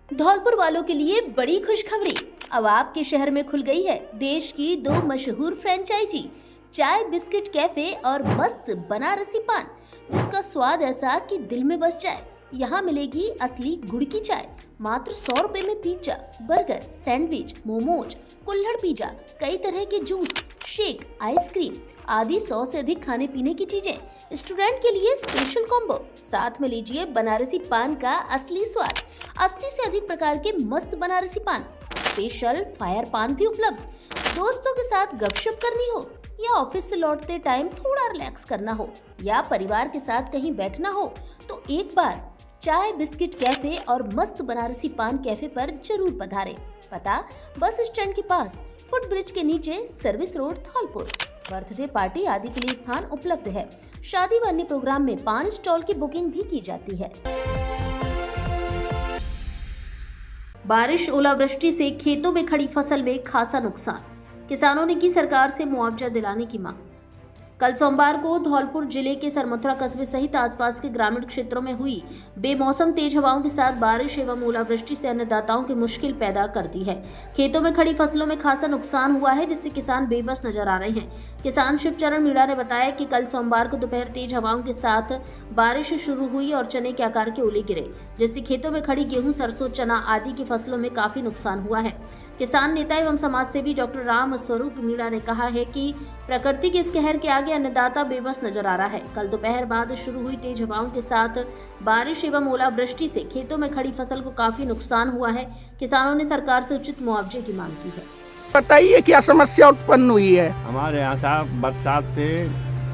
धौलपुर वालों के लिए बड़ी खुशखबरी, अब आपके शहर में खुल गई है देश की 2 मशहूर फ्रेंचाइजी, चाय बिस्किट कैफे और मस्त बनारसी पान, जिसका स्वाद ऐसा कि दिल में बस जाए। यहाँ मिलेगी असली गुड़ की चाय, मात्र 100 रुपए में पिज्जा, बर्गर, सैंडविच, मोमोज, कुल्हड़ पिज्जा, कई तरह के जूस, शेक, आइसक्रीम आदि 100 से अधिक खाने पीने की चीजें। स्टूडेंट के लिए स्पेशल कॉम्बो, साथ में लीजिए बनारसी पान का असली स्वाद। 80 से अधिक प्रकार के मस्त बनारसी पान, स्पेशल फायर पान भी उपलब्ध। दोस्तों के साथ गपशप करनी हो या ऑफिस से लौटते टाइम थोड़ा रिलैक्स करना हो या परिवार के साथ कहीं बैठना हो, तो एक बार चाय बिस्किट कैफे और मस्त बनारसी पान कैफे पर जरूर पधारें। पता बस स्टैंड के पास, फुट ब्रिज के नीचे, service road, Dholpur. Birthday party आदि के लिए स्थान उपलब्ध है। शादी व अन्य प्रोग्राम में 5 स्टॉल की बुकिंग भी की जाती है। बारिश ओलावृष्टि से खेतों में खड़ी फसल में खासा नुकसान, किसानों ने की सरकार से मुआवजा दिलाने की मांग। कल सोमवार को धौलपुर जिले के सरमथुरा कस्बे सहित आसपास के ग्रामीण क्षेत्रों में हुई बेमौसम तेज हवाओं के साथ बारिश एवं ओलावृष्टि से अन्नदाताओं की मुश्किल पैदा कर दी है। खेतों में खड़ी फसलों में खासा नुकसान हुआ है, जिससे किसान बेबस नजर आ रहे हैं। किसान शिवचरण मीणा ने बताया कि कल सोमवार को दोपहर तेज हवाओं के साथ बारिश शुरू हुई और चने के आकार के ओले गिरे, जिससे खेतों में खड़ी गेहूं, सरसों, चना आदि की फसलों में काफी नुकसान हुआ है। किसान नेता एवं समाज सेवी डॉक्टर राम स्वरूप मीणा ने कहा है कि प्रकृति के इस कहर के आगे अन्नदाता बेबस नजर आ रहा है। कल दोपहर बाद शुरू हुई तेज हवाओं के साथ बारिश एवं ओलावृष्टि से खेतों में खड़ी फसल को काफी नुकसान हुआ है। किसानों ने सरकार से उचित मुआवजे की मांग की है। बताइए क्या समस्या उत्पन्न हुई है? हमारे यहाँ साहब बरसात से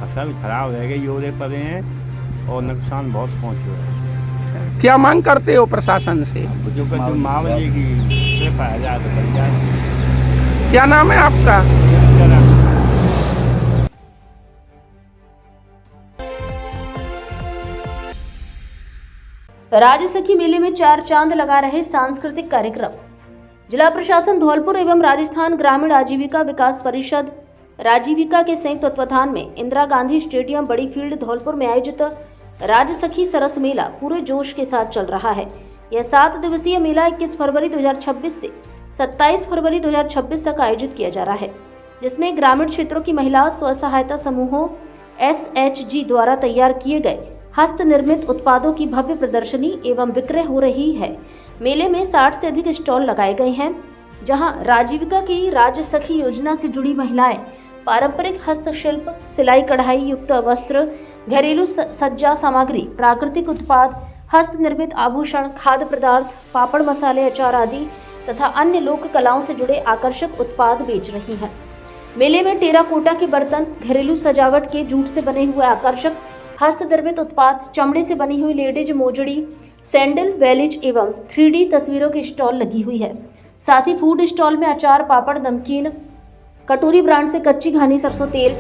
फसल खराब रह गई, ओले पड़े हैं और नुकसान बहुत पहुँचा है। क्या मांग करते हो प्रशासन से? जो मुआवजे की सिर्फ 1000 रुपया। क्या नाम है आपका? राजसखी मेले में 4 चांद लगा रहे सांस्कृतिक कार्यक्रम। जिला प्रशासन धौलपुर एवं राजस्थान ग्रामीण आजीविका विकास परिषद राजीविका के संयुक्त तत्वावधान में इंदिरा गांधी स्टेडियम बड़ी फील्ड धौलपुर में आयोजित राजसखी सरस मेला पूरे जोश के साथ चल रहा है। यह 7 दिवसीय मेला 21 फरवरी 2026 से 27 फरवरी 2026 तक आयोजित किया जा रहा है, जिसमें ग्रामीण क्षेत्रों की महिला स्व सहायता समूहों SHG द्वारा तैयार किए गए हस्त निर्मित उत्पादों की भव्य प्रदर्शनी एवं विक्रय हो रही है। मेले में 60 से अधिक स्टॉल लगाए गए हैं, जहां राजीविका की राजसखी योजना से जुड़ी महिलाएं पारंपरिक हस्तशिल्प, सिलाई कढ़ाई युक्त वस्त्र, घरेलू सज्जा सामग्री, प्राकृतिक उत्पाद, हस्त निर्मित आभूषण, खाद्य पदार्थ, पापड़, मसाले, अचार आदि तथा अन्य लोक कलाओं से जुड़े आकर्षक उत्पाद बेच रही हैं। मेले में टेराकोटा के बर्तन, घरेलू सजावट के जूट से बने हुए आकर्षक हस्त निर्मित उत्पाद, चमड़े से बनी हुई लेडीज मोजड़ी, सैंडल, वेलिज एवं 3D तस्वीरों की स्टॉल लगी हुई है। साथ ही फूड स्टॉल में अचार, पापड़, नमकीन, कटोरी ब्रांड से कच्ची घानी सरसों तेल,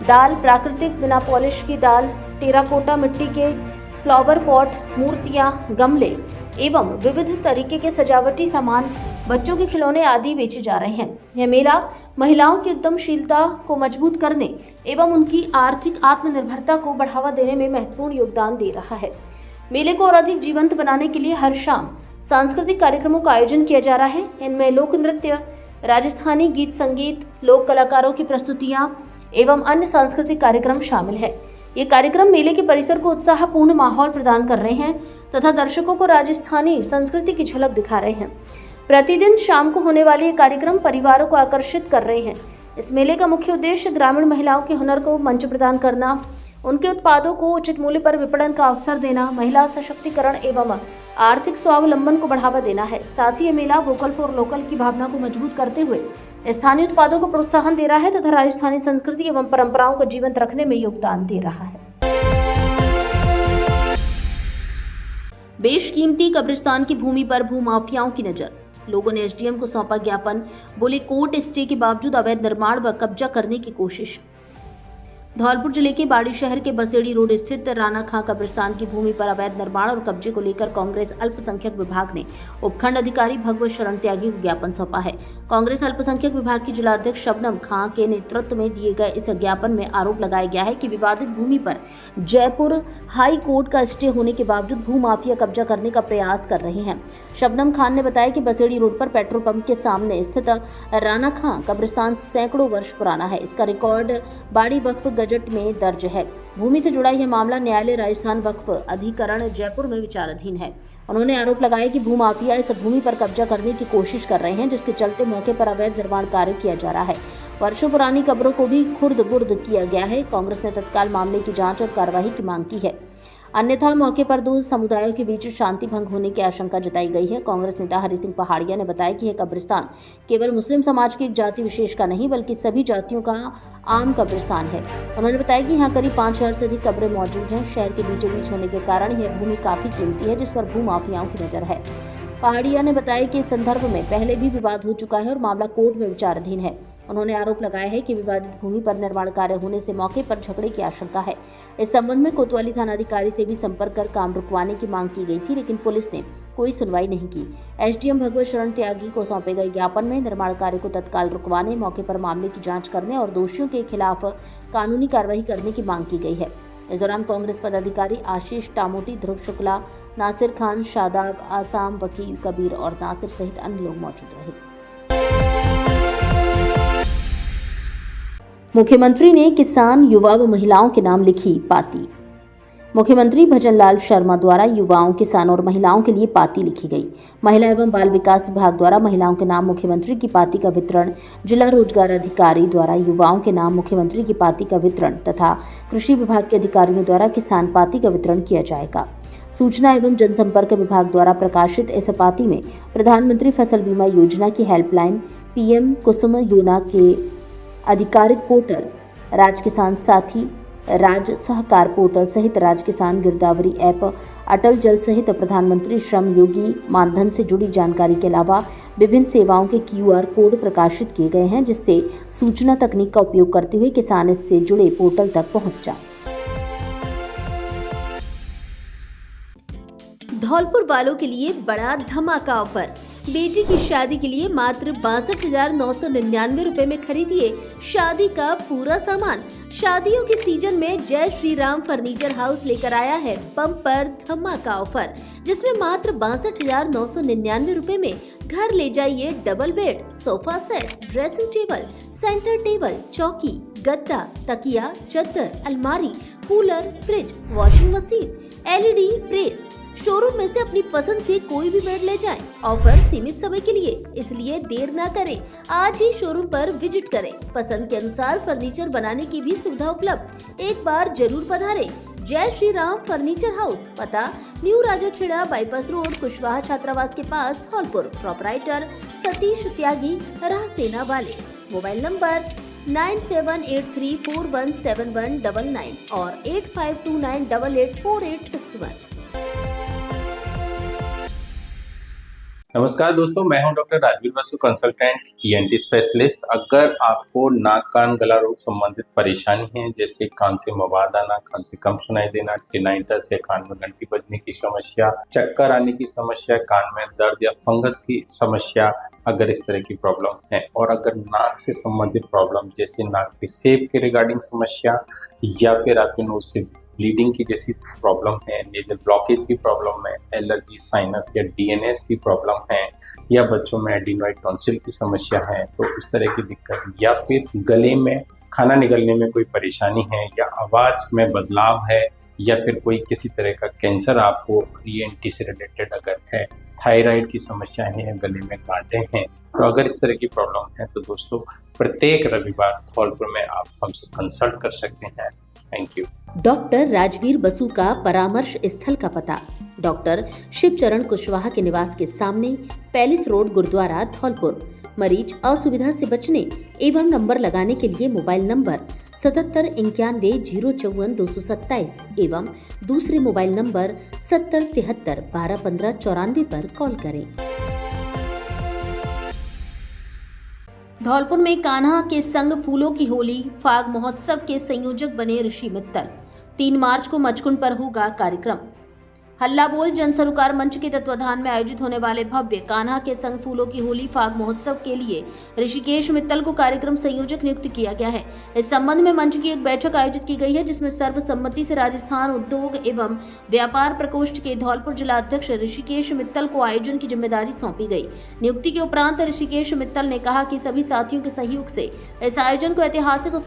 दाल, प्राकृतिक बिना पॉलिश की दाल, टेराकोटा मिट्टी के फ्लावर पॉट, मूर्तियां, गमले एवं विविध तरीके के सजावटी सामान, बच्चों के खिलौने आदि बेचे जा रहे हैं। यह मेला महिलाओं की उद्यमशीलता को मजबूत करने एवं उनकी आर्थिक आत्मनिर्भरता को बढ़ावा देने में महत्वपूर्ण योगदान दे रहा है। मेले को और अधिक जीवंत बनाने के लिए हर शाम सांस्कृतिक कार्यक्रमों का आयोजन किया जा रहा है। इनमें लोक नृत्य, राजस्थानी गीत संगीत, लोक कलाकारों की प्रस्तुतियां एवं अन्य सांस्कृतिक कार्यक्रम शामिल है। ये कार्यक्रम मेले के परिसर को उत्साहपूर्ण माहौल प्रदान कर रहे हैं तथा दर्शकों को राजस्थानी संस्कृति की झलक दिखा रहे हैं। प्रतिदिन शाम को होने वाले ये कार्यक्रम परिवारों को आकर्षित कर रहे हैं। इस मेले का मुख्य उद्देश्य ग्रामीण महिलाओं के हुनर को मंच प्रदान करना, उनके उत्पादों को उचित मूल्य पर विपणन का अवसर देना, महिला सशक्तिकरण एवं आर्थिक स्वावलंबन को बढ़ावा देना है। साथ ही ये मेला वोकल फॉर लोकल की भावना को मजबूत करते हुए स्थानीय उत्पादों को प्रोत्साहन दे रहा है तथा राजस्थानी संस्कृति एवं परंपराओं को जीवंत रखने में योगदान दे रहा है। बेशकीमती कब्रिस्तान की भूमि पर भूमाफियाओं की नजर। लोगों ने एसडीएम को सौंपा ज्ञापन, बोले कोर्ट स्टे के बावजूद अवैध निर्माण व कब्जा करने की कोशिश। धौलपुर जिले के बाड़ी शहर के बसेड़ी रोड स्थित राणा खां कब्रिस्तान की भूमि पर अवैध निर्माण और कब्जे को लेकर कांग्रेस अल्पसंख्यक विभाग ने उपखंड अधिकारी भगवत शरण त्यागी को ज्ञापन सौंपा है। कांग्रेस अल्पसंख्यक विभाग की जिलाध्यक्ष शबनम खां के नेतृत्व में दिए गए इस ज्ञापन में आरोप लगाया गया है कि विवादित भूमि पर जयपुर हाई कोर्ट का स्टे होने के बावजूद भूमाफिया कब्जा करने का प्रयास कर रहे हैं। शबनम खान ने बताया कि बसेड़ी रोड पर पेट्रोल पंप के सामने स्थित राणा खां कब्रिस्तान सैकड़ों वर्ष पुराना है। इसका रिकॉर्ड बाड़ी वक्फ गजट में दर्ज है। भूमि से जुड़ा यह मामला न्यायालय राजस्थान वक्फ अधिकरण जयपुर में विचाराधीन है। उन्होंने आरोप लगाया कि भूमाफिया इस भूमि पर कब्जा करने की कोशिश कर रहे हैं, जिसके चलते मौके पर अवैध निर्माण कार्य किया जा रहा है। वर्षों पुरानी कब्रों को भी खुर्द-बुर्द किया गया है। कांग्रेस ने तत्काल मामले की जांच और कार्रवाई की मांग की है, अन्यथा मौके पर दो समुदायों के बीच शांति भंग होने की आशंका जताई गई है। कांग्रेस नेता हरि सिंह पहाड़िया ने बताया कि यह कब्रिस्तान केवल मुस्लिम समाज की एक जाति विशेष का नहीं बल्कि सभी जातियों का आम कब्रिस्तान है। उन्होंने बताया कि यहाँ करीब 5000 से अधिक कब्रें मौजूद हैं। शहर के बीचों बीच होने के कारण यह भूमि काफी कीमती है, जिस पर भूमाफियाओं की नजर है। पहाड़िया ने बताया कि इस संदर्भ में पहले भी विवाद हो चुका है और मामला कोर्ट में विचाराधीन है। उन्होंने आरोप लगाया है कि विवादित भूमि पर निर्माण कार्य होने से मौके पर झगड़े की आशंका है। इस संबंध में कोतवाली थानाधिकारी से भी संपर्क कर काम रुकवाने की मांग की गई थी, लेकिन पुलिस ने कोई सुनवाई नहीं की। एसडीएम भगवत शरण त्यागी को सौंपे गए ज्ञापन में निर्माण कार्य को तत्काल रुकवाने, मौके पर मामले की जांच करने और दोषियों के खिलाफ कानूनी कार्रवाई करने की मांग की गई है। इस दौरान कांग्रेस पदाधिकारी आशीष टामोटी, ध्रुव शुक्ला, नासिर खान, शादाब, आसाम, वकील कबीर और नासिर सहित अन्य लोग मौजूद रहे। मुख्यमंत्री ने किसान, युवा व महिलाओं के नाम लिखी पाती। मुख्यमंत्री भजनलाल शर्मा द्वारा युवाओं, किसानों और महिलाओं के लिए पाती लिखी गई। महिला एवं बाल विकास विभाग द्वारा महिलाओं के नाम मुख्यमंत्री की पाती का वितरण, जिला रोजगार अधिकारी द्वारा युवाओं के नाम मुख्यमंत्री की पाती का वितरण तथा कृषि विभाग के अधिकारियों द्वारा किसान पाती का वितरण किया जाएगा। सूचना एवं जनसंपर्क विभाग द्वारा प्रकाशित इस पाती में प्रधानमंत्री फसल बीमा योजना की हेल्पलाइन, पीएम कुसुम योजना के आधिकारिक पोर्टल, राज किसान साथी, राज सहकार पोर्टल सहित राज किसान गिरदावरी ऐप, अटल जल सहित प्रधानमंत्री श्रम योगी मानधन से जुड़ी जानकारी के अलावा विभिन्न सेवाओं के QR कोड प्रकाशित किए गए हैं, जिससे सूचना तकनीक का उपयोग करते हुए किसान इससे जुड़े पोर्टल तक पहुंच जाए। धौलपुर वालों के लिए बड़ा धमाका ऑफर। बेटी की शादी के लिए मात्र 62,999 रुपए में खरीदिए शादी का पूरा सामान। शादियों के सीजन में जय श्री राम फर्नीचर हाउस लेकर आया है बम्पर धमाका ऑफर, जिसमें मात्र 62,999 रुपए में घर ले जाइए double bed, sofa set, dressing table, centre table, चौकी, गद्दा, तकिया, चद्दर, अलमारी, cooler, fridge, washing machine, LED press. Showroom में से अपनी पसंद से कोई भी बेड ले जाएं। ऑफर सीमित समय के लिए, इसलिए देर ना करें, आज ही शोरूम पर विजिट करें। पसंद के अनुसार फर्नीचर बनाने की भी सुविधा उपलब्ध। एक बार जरूर पधारें। जय श्री राम फर्नीचर हाउस, पता न्यू राजा खेड़ा बाईपास रोड, कुशवाहा छात्रावास के पास, धौलपुर। प्रोपराइटर सतीश त्यागी, राह सेना वाले। मोबाइल नंबर 9783417199 और 8529884861। नमस्कार दोस्तों, मैं हूं doctor Rajveer Basu, consultant ENT specialist. अगर आपको नाक कान गला रोग संबंधित परेशानी है, जैसे कान से मवाद आना, कान से कम सुनाई देना, टिनाइटस या कान में घंटी बजने की समस्या, चक्कर आने की समस्या, कान में दर्द या फंगस की समस्या, अगर इस तरह की प्रॉब्लम है, और अगर नाक से संबंधित प्रॉब्लम जैसे नाक के शेप के रिगार्डिंग समस्या, या फिर आपके नोज से ब्लीडिंग की जैसी प्रॉब्लम है, नेजल ब्लॉकेज की प्रॉब्लम है, एलर्जी, साइनस या डीएनएस की प्रॉब्लम है, या बच्चों में एडिनोइड टॉन्सिल की समस्या है, तो इस तरह की दिक्कत, या फिर गले में खाना निकलने में कोई परेशानी है, या आवाज़ में बदलाव है, या फिर कोई किसी तरह का कैंसर आपको ईएनटी से रिलेटेड अगर है, थायराइड की समस्या है, गले में कांटे हैं, तो अगर इस तरह की प्रॉब्लम है तो दोस्तों प्रत्येक रविवार धौलपुर में आप हमसे कंसल्ट कर सकते हैं। Thank you. Doctor Rajveer Basu का परामर्श स्थल का पता डॉक्टर शिवचरण कुशवाहा के निवास के सामने, पैलेस रोड, गुरुद्वारा, धौलपुर। मरीज असुविधा से बचने एवं नंबर लगाने के लिए मोबाइल नंबर 7791044227 एवं दूसरे मोबाइल नंबर 7073121594 पर कॉल करें। धौलपुर में कान्हा के संग फूलों की होली फाग महोत्सव के संयोजक बने ऋषि मित्तल। 3 मार्च को मचकुंड पर होगा कार्यक्रम। हल्ला बोल जन सरोकार मंच के तत्वाधान में आयोजित होने वाले भव्य कान्हा के संग फूलों की होली फाग महोत्सव के लिए ऋषिकेश मित्तल को कार्यक्रम संयोजक नियुक्त किया गया है। इस संबंध में मंच की एक बैठक आयोजित की गई है, जिसमें सर्वसम्मति से राजस्थान उद्योग एवं व्यापार प्रकोष्ठ के धौलपुर जिला अध्यक्ष ऋषिकेश मित्तल को आयोजन की जिम्मेदारी सौंपी गई। नियुक्ति के उपरांत ऋषिकेश मित्तल ने कहा कि सभी साथियों के सहयोग से इस आयोजन को ऐतिहासिक और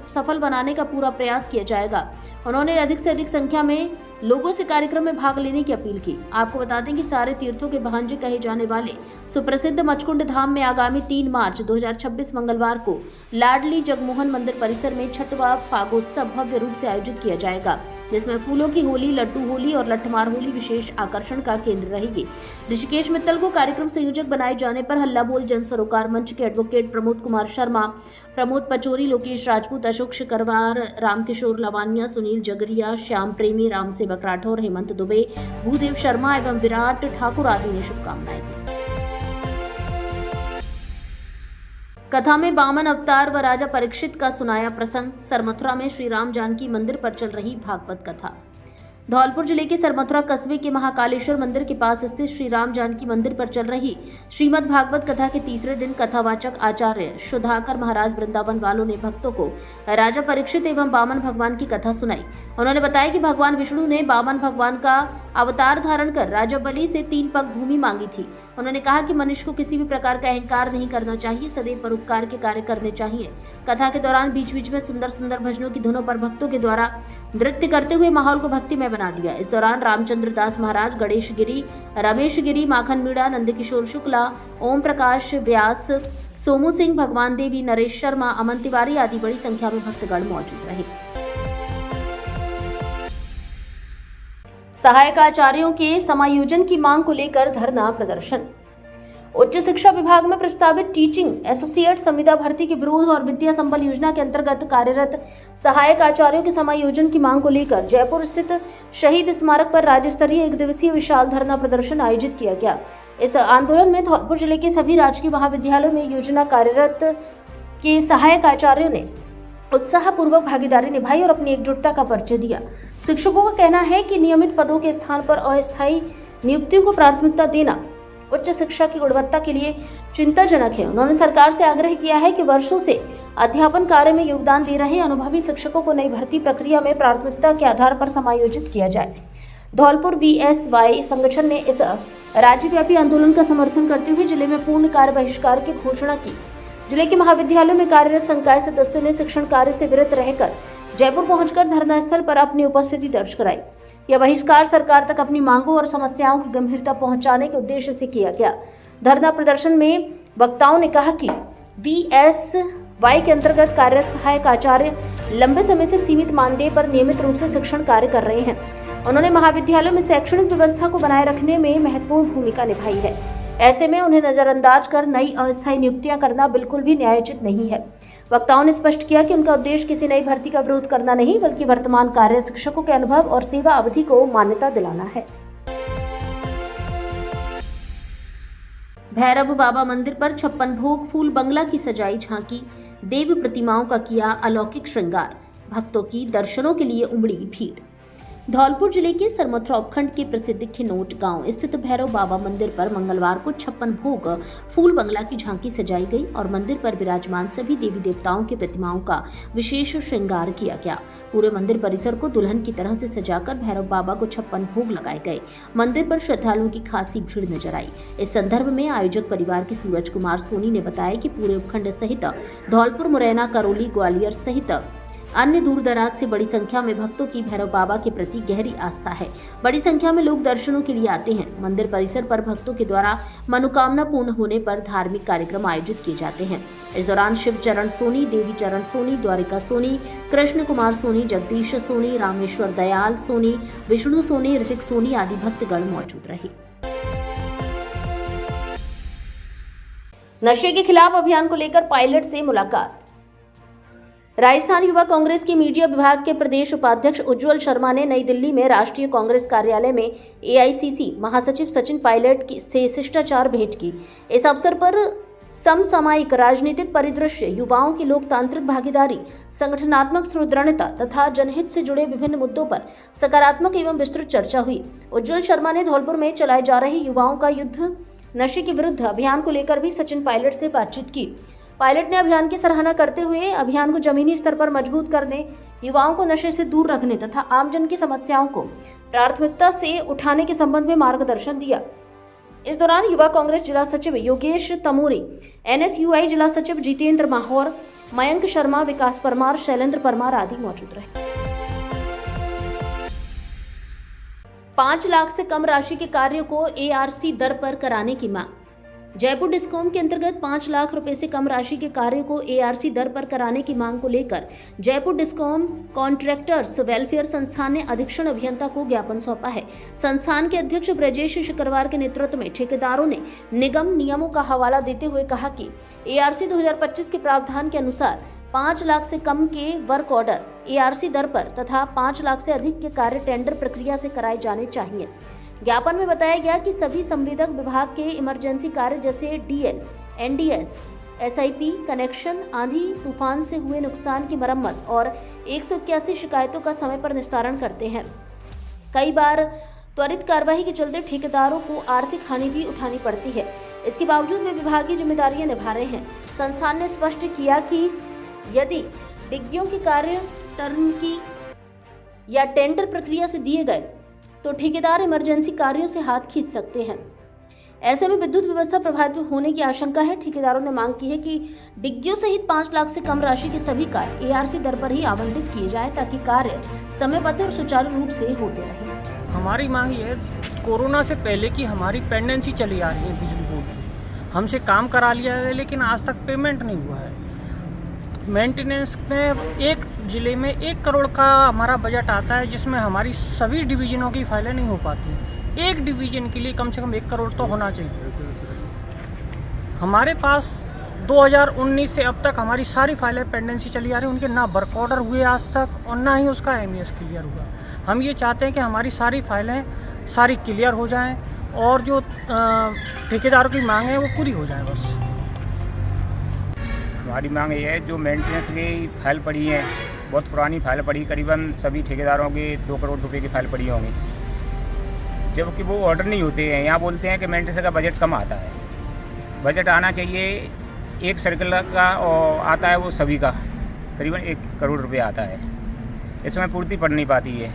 सफल बनाने का पूरा प्रयास किया जाएगा। उन्होंने अधिक से अधिक संख्या में लोगों से कार्यक्रम में भाग लेने की अपील की। आपको बता दें कि सारे तीर्थों के भांजे कहे जाने वाले सुप्रसिद्ध मचकुंड धाम में आगामी 3 मार्च 2026 मंगलवार को लाडली जगमोहन मंदिर परिसर में छठवां फागोत्सव भव्य रूप से आयोजित किया जाएगा, जिसमें फूलों की होली, लड्डू होली और लठमार होली विशेष आकर्षण का केंद्र रहेगी। ऋषिकेश मित्तल को कार्यक्रम संयोजक बनाए जाने पर हल्ला बोल जन सरोकार मंच के एडवोकेट प्रमोद कुमार शर्मा, प्रमोद पचोरी, लोकेश राजपूत, अशोक शिकरवार, रामकिशोर लवानिया, सुनील जगरिया, श्याम प्रेमी, राम सेवक राठौर, हेमंत दुबे, भूदेव शर्मा एवं विराट ठाकुर आदि ने शुभकामनाएं दी। कथा में वामन अवतार व राजा परीक्षित का सुनाया प्रसंग। सरमथुरा में श्री राम जानकी मंदिर पर चल रही भागवत कथा। धौलपुर जिले के सरमथुरा कस्बे के महाकालेश्वर मंदिर के पास स्थित श्री राम जानकी मंदिर पर चल रही श्रीमद् भागवत कथा के तीसरे दिन कथावाचक आचार्य सुधाकर महाराज वृंदावन वालों ने भक्तों को राजा परीक्षित एवं वामन भगवान की कथा सुनाई। उन्होंने बताया कि भगवान विष्णु ने वामन भगवान का अवतार धारण कर राजा बलि से 3 पग भूमि मांगी थी। उन्होंने कहा कि मनुष्य को किसी भी प्रकार का अहंकार नहीं करना चाहिए, सदैव परोपकार के कार्य करने चाहिए। कथा के दौरान बीच बीच में सुंदर सुंदर भजनों की धुनों पर भक्तों के द्वारा नृत्य करते हुए माहौल को भक्तिमय बना दिया। इस दौरान रामचंद्र दास महाराज, गणेश गिरी, रमेश गिरी, माखन मीणा, नंदकिशोर शुक्ला, ओम प्रकाश व्यास, सोमू सिंह, भगवान देवी, नरेश शर्मा, अमन तिवारी आदि बड़ी संख्या में भक्तगण मौजूद रहे। सहायक आचार्यों के समायोजन की मांग को लेकर धरना प्रदर्शन। उच्च शिक्षा विभाग में प्रस्तावित टीचिंग एसोसिएट संविदा भर्ती के विरोध और विद्या संबल योजना के अंतर्गत कार्यरत सहायक आचार्यों के समायोजन की मांग को लेकर जयपुर स्थित शहीद स्मारक पर राज्य स्तरीय 1 दिवसीय विशाल धरना प्रदर्शन आयोजित किया गया। इस आंदोलन में धौलपुर जिले के सभी राजकीय महाविद्यालयों में योजना कार्यरत के सहायक आचार्यों ने उत्साहपूर्वक भागीदारी निभाई और अपनी एकजुटता का परिचय दिया। शिक्षकों का कहना है कि नियमित पदों के स्थान पर अस्थायी नियुक्तियों को प्राथमिकता देना उच्च शिक्षा की गुणवत्ता के लिए चिंताजनक है। उन्होंने सरकार से आग्रह किया है कि वर्षों से अध्यापन कार्य में योगदान दे रहे अनुभवी शिक्षकों को नई भर्ती प्रक्रिया में प्राथमिकता के आधार पर समायोजित किया जाए। धौलपुर VSY संगठन ने इस राज्यव्यापी आंदोलन का समर्थन करते हुए जिले में पूर्ण कार्य बहिष्कार की घोषणा की। जिले के महाविद्यालयों में कार्यरत संकाय सदस्यों ने शिक्षण कार्य से विरत रहकर जयपुर पहुंचकर धरना स्थल पर अपनी उपस्थिति दर्ज कराई। यह बहिष्कार सरकार तक अपनी मांगों और समस्याओं की गंभीरता पहुंचाने के उद्देश्य से किया गया। धरना प्रदर्शन में वक्ताओं ने कहा कि वाई के अंतर्गत कार्यरत सहायक आचार्य लंबे समय से सीमित मानदेय पर नियमित रूप से शिक्षण कार्य कर रहे हैं। उन्होंने महाविद्यालयों में शैक्षणिक व्यवस्था को बनाए रखने में महत्वपूर्ण भूमिका निभाई है। ऐसे में उन्हें नजरअंदाज कर नई अस्थायी नियुक्तियां करना बिल्कुल भी न्यायोचित नहीं है। वक्ताओं ने स्पष्ट किया कि उनका उद्देश्य किसी नई भर्ती का विरोध करना नहीं, बल्कि वर्तमान कार्य शिक्षकों के अनुभव और सेवा अवधि को मान्यता दिलाना है। भैरव बाबा मंदिर पर 56 भोग, फूल बंगला की सजाई झांकी, देवी प्रतिमाओं का किया अलौकिक श्रृंगार, भक्तों की दर्शनों के लिए उमड़ी भीड़। धौलपुर जिले के सरमथुरा उपखंड के प्रसिद्ध खिनोट गांव स्थित भैरव बाबा मंदिर पर मंगलवार को 56 भोग, फूल बंगला की झांकी सजाई गई और मंदिर पर विराजमान सभी देवी देवताओं की प्रतिमाओं का विशेष श्रृंगार किया गया। पूरे मंदिर परिसर को दुल्हन की तरह से सजाकर भैरव बाबा को 56 भोग लगाए गए। मंदिर पर श्रद्धालुओं की खासी भीड़ नजर आई। इस संदर्भ में आयोजक परिवार के सूरज कुमार सोनी ने बताया कि पूरे उपखंड सहित धौलपुर, मुरैना, करौली, ग्वालियर सहित अन्य दूर दराज से बड़ी संख्या में भक्तों की भैरव बाबा के प्रति गहरी आस्था है। बड़ी संख्या में लोग दर्शनों के लिए आते हैं। मंदिर परिसर पर भक्तों के द्वारा मनोकामना पूर्ण होने पर धार्मिक कार्यक्रम आयोजित किए जाते हैं। इस दौरान शिव चरण सोनी, देवी चरण सोनी, द्वारिका सोनी, कृष्ण कुमार सोनी, जगदीश सोनी, रामेश्वर दयाल सोनी, विष्णु सोनी, ऋतिक सोनी आदि भक्तगण मौजूद रहे। नशे के खिलाफ अभियान को लेकर पायलट से मुलाकात। राजस्थान युवा कांग्रेस के मीडिया विभाग के प्रदेश उपाध्यक्ष उज्जवल शर्मा ने नई दिल्ली में राष्ट्रीय कांग्रेस कार्यालय में एआईसीसी महासचिव सचिन पायलट से शिष्टाचार भेंट की। इस अवसर पर समसामयिक राजनीतिक परिदृश्य, युवाओं की लोकतांत्रिक भागीदारी, संगठनात्मक सुदृढ़ता तथा जनहित से जुड़े विभिन्न मुद्दों पर सकारात्मक एवं विस्तृत चर्चा हुई। उज्जवल शर्मा ने धौलपुर में चलाए जा रहे युवाओं का युद्ध नशे के विरुद्ध अभियान को लेकर भी सचिन पायलट से बातचीत की। पायलट ने अभियान की सराहना करते हुए अभियान को जमीनी स्तर पर मजबूत करने, युवाओं को नशे से दूर रखने तथा आमजन की समस्याओं को प्राथमिकता से उठाने के संबंध में मार्गदर्शन दिया। इस दौरान युवा कांग्रेस जिला सचिव योगेश तमोरी, NSUI जिला सचिव जितेंद्र माहौर, मयंक शर्मा, विकास परमार, शैलेंद्र परमार आदि मौजूद रहे। 5 लाख से कम राशि के कार्य को ARC दर पर कराने की मांग। जयपुर डिस्कॉम के अंतर्गत 5 लाख रुपए से कम राशि के कार्य को ARC दर पर कराने की मांग को लेकर जयपुर डिस्कॉम कॉन्ट्रैक्टर्स वेलफेयर संस्थान ने अधीक्षण अभियंता को ज्ञापन सौंपा है। संस्थान के अध्यक्ष ब्रजेश शुक्रवार के नेतृत्व में ठेकेदारों ने निगम नियमों का हवाला देते हुए कहा कि ARC 2025 के प्रावधान के अनुसार 5 लाख से कम के वर्क ऑर्डर ARC दर पर तथा 5 लाख से अधिक के कार्य टेंडर प्रक्रिया से कराए जाने चाहिए। ज्ञापन में बताया गया कि सभी संवेदक विभाग के इमरजेंसी कार्य जैसे DL, NDS, SIP, कनेक्शन, आंधी तूफान से हुए नुकसान की मरम्मत और 181 शिकायतों का समय पर निस्तारण करते हैं। कई बार त्वरित कार्रवाई के चलते ठेकेदारों को आर्थिक हानि भी उठानी पड़ती है। इसके बावजूद वे विभागीय जिम्मेदारियां निभा रहे हैं। संस्थान ने स्पष्ट किया कि यदि डिग्गियों के कार्य टर्म की या टेंडर प्रक्रिया से दिए गए तो ठेकेदार इमरजेंसी कार्यों से हाथ खींच सकते हैं। ऐसे में विद्युत व्यवस्था प्रभावित होने की आशंका है। ठेकेदारों ने मांग की है कि डिग्गियों सहित 5 लाख से कम राशि के सभी कार्य ARC दर पर ही आवंटित किए जाएं ताकि कार्य समयबद्ध और सुचारू रूप से होते रहें। हमारी मांग ये है, कोरोना से पहले की हमारी पेंडेंसी चली आ रही है बिजली बोर्ड की। हमसे काम करा लिया है लेकिन आज तक पेमेंट नहीं हुआ है। मेंटेनेंस में एक ज़िले में 1 करोड़ का हमारा बजट आता है, जिसमें हमारी सभी डिवीज़नों की फाइलें नहीं हो पाती। एक डिवीज़न के लिए कम से कम 1 करोड़ तो होना चाहिए। हमारे पास 2019 से अब तक हमारी सारी फाइलें पेंडेंसी चली आ रही हैं, उनके ना वर्क ऑर्डर हुए आज तक और ना ही उसका MES क्लियर हुआ। हम ये चाहते हैं कि हमारी सारी फाइलें सारी क्लियर हो जाएं और जो ठेकेदारों की मांग है वो पूरी हो जाए। बस हमारी मांग ये है, जो मेंटेनेंस की फाइल पड़ी है, बहुत पुरानी फाइल पड़ी, करीबन सभी ठेकेदारों के 2 करोड़ रुपए की फाइल पड़ी होंगी, जबकि वो ऑर्डर नहीं होते हैं। यहाँ बोलते हैं कि मेंटेनेंस का बजट कम आता है। बजट आना चाहिए, एक सर्कल का और आता है वो सभी का करीबन 1 करोड़ रुपये आता है। इसमें पूर्ति पड़ नहीं पाती है।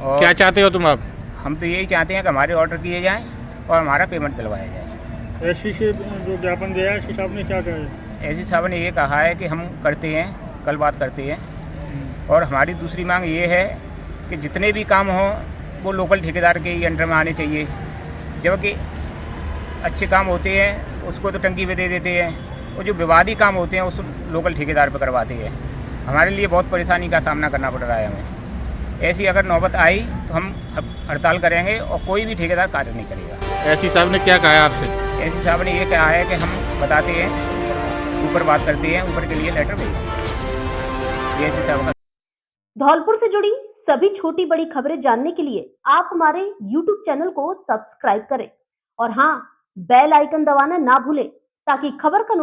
और क्या चाहते हो तुम अब? हम तो यही चाहते हैं कि हमारे ऑर्डर किए जाएँ और हमारा पेमेंट दिलवाया जाए। एससी से जो ज्ञापन दिया है, एससी साहब ने क्या कहा है? एससी साहब ने ये कहा है कि हम करते हैं, कल बात करते हैं। और हमारी दूसरी मांग ये है कि जितने भी काम हों वो लोकल ठेकेदार के ही अंडर में आने चाहिए। जबकि अच्छे काम होते हैं उसको तो टंकी पे दे देते हैं वो जो विवादी काम होते हैं उस लोकल ठेकेदार पर करवाते हैं। हमारे लिए बहुत परेशानी का सामना करना पड़ रहा है हमें। ऐसी अगर नौबत आई तो हम हड़ताल करेंगे और कोई भी ठेकेदार कार्य नहीं करेगा। एसी साहब ने क्या कहा है आपसे? एसी साहब ने ये कहा है कि हम बताते हैं, ऊपर बात करते हैं, ऊपर के लिए लेटर भेजेंगे। एसी साहब का। धौलपुर से जुड़ी सभी छोटी बड़ी खबरें जानने के लिए आप हमारे YouTube चैनल को सब्सक्राइब करें और हाँ, बेल आइकन दबाना ना भूलें ताकि खबर का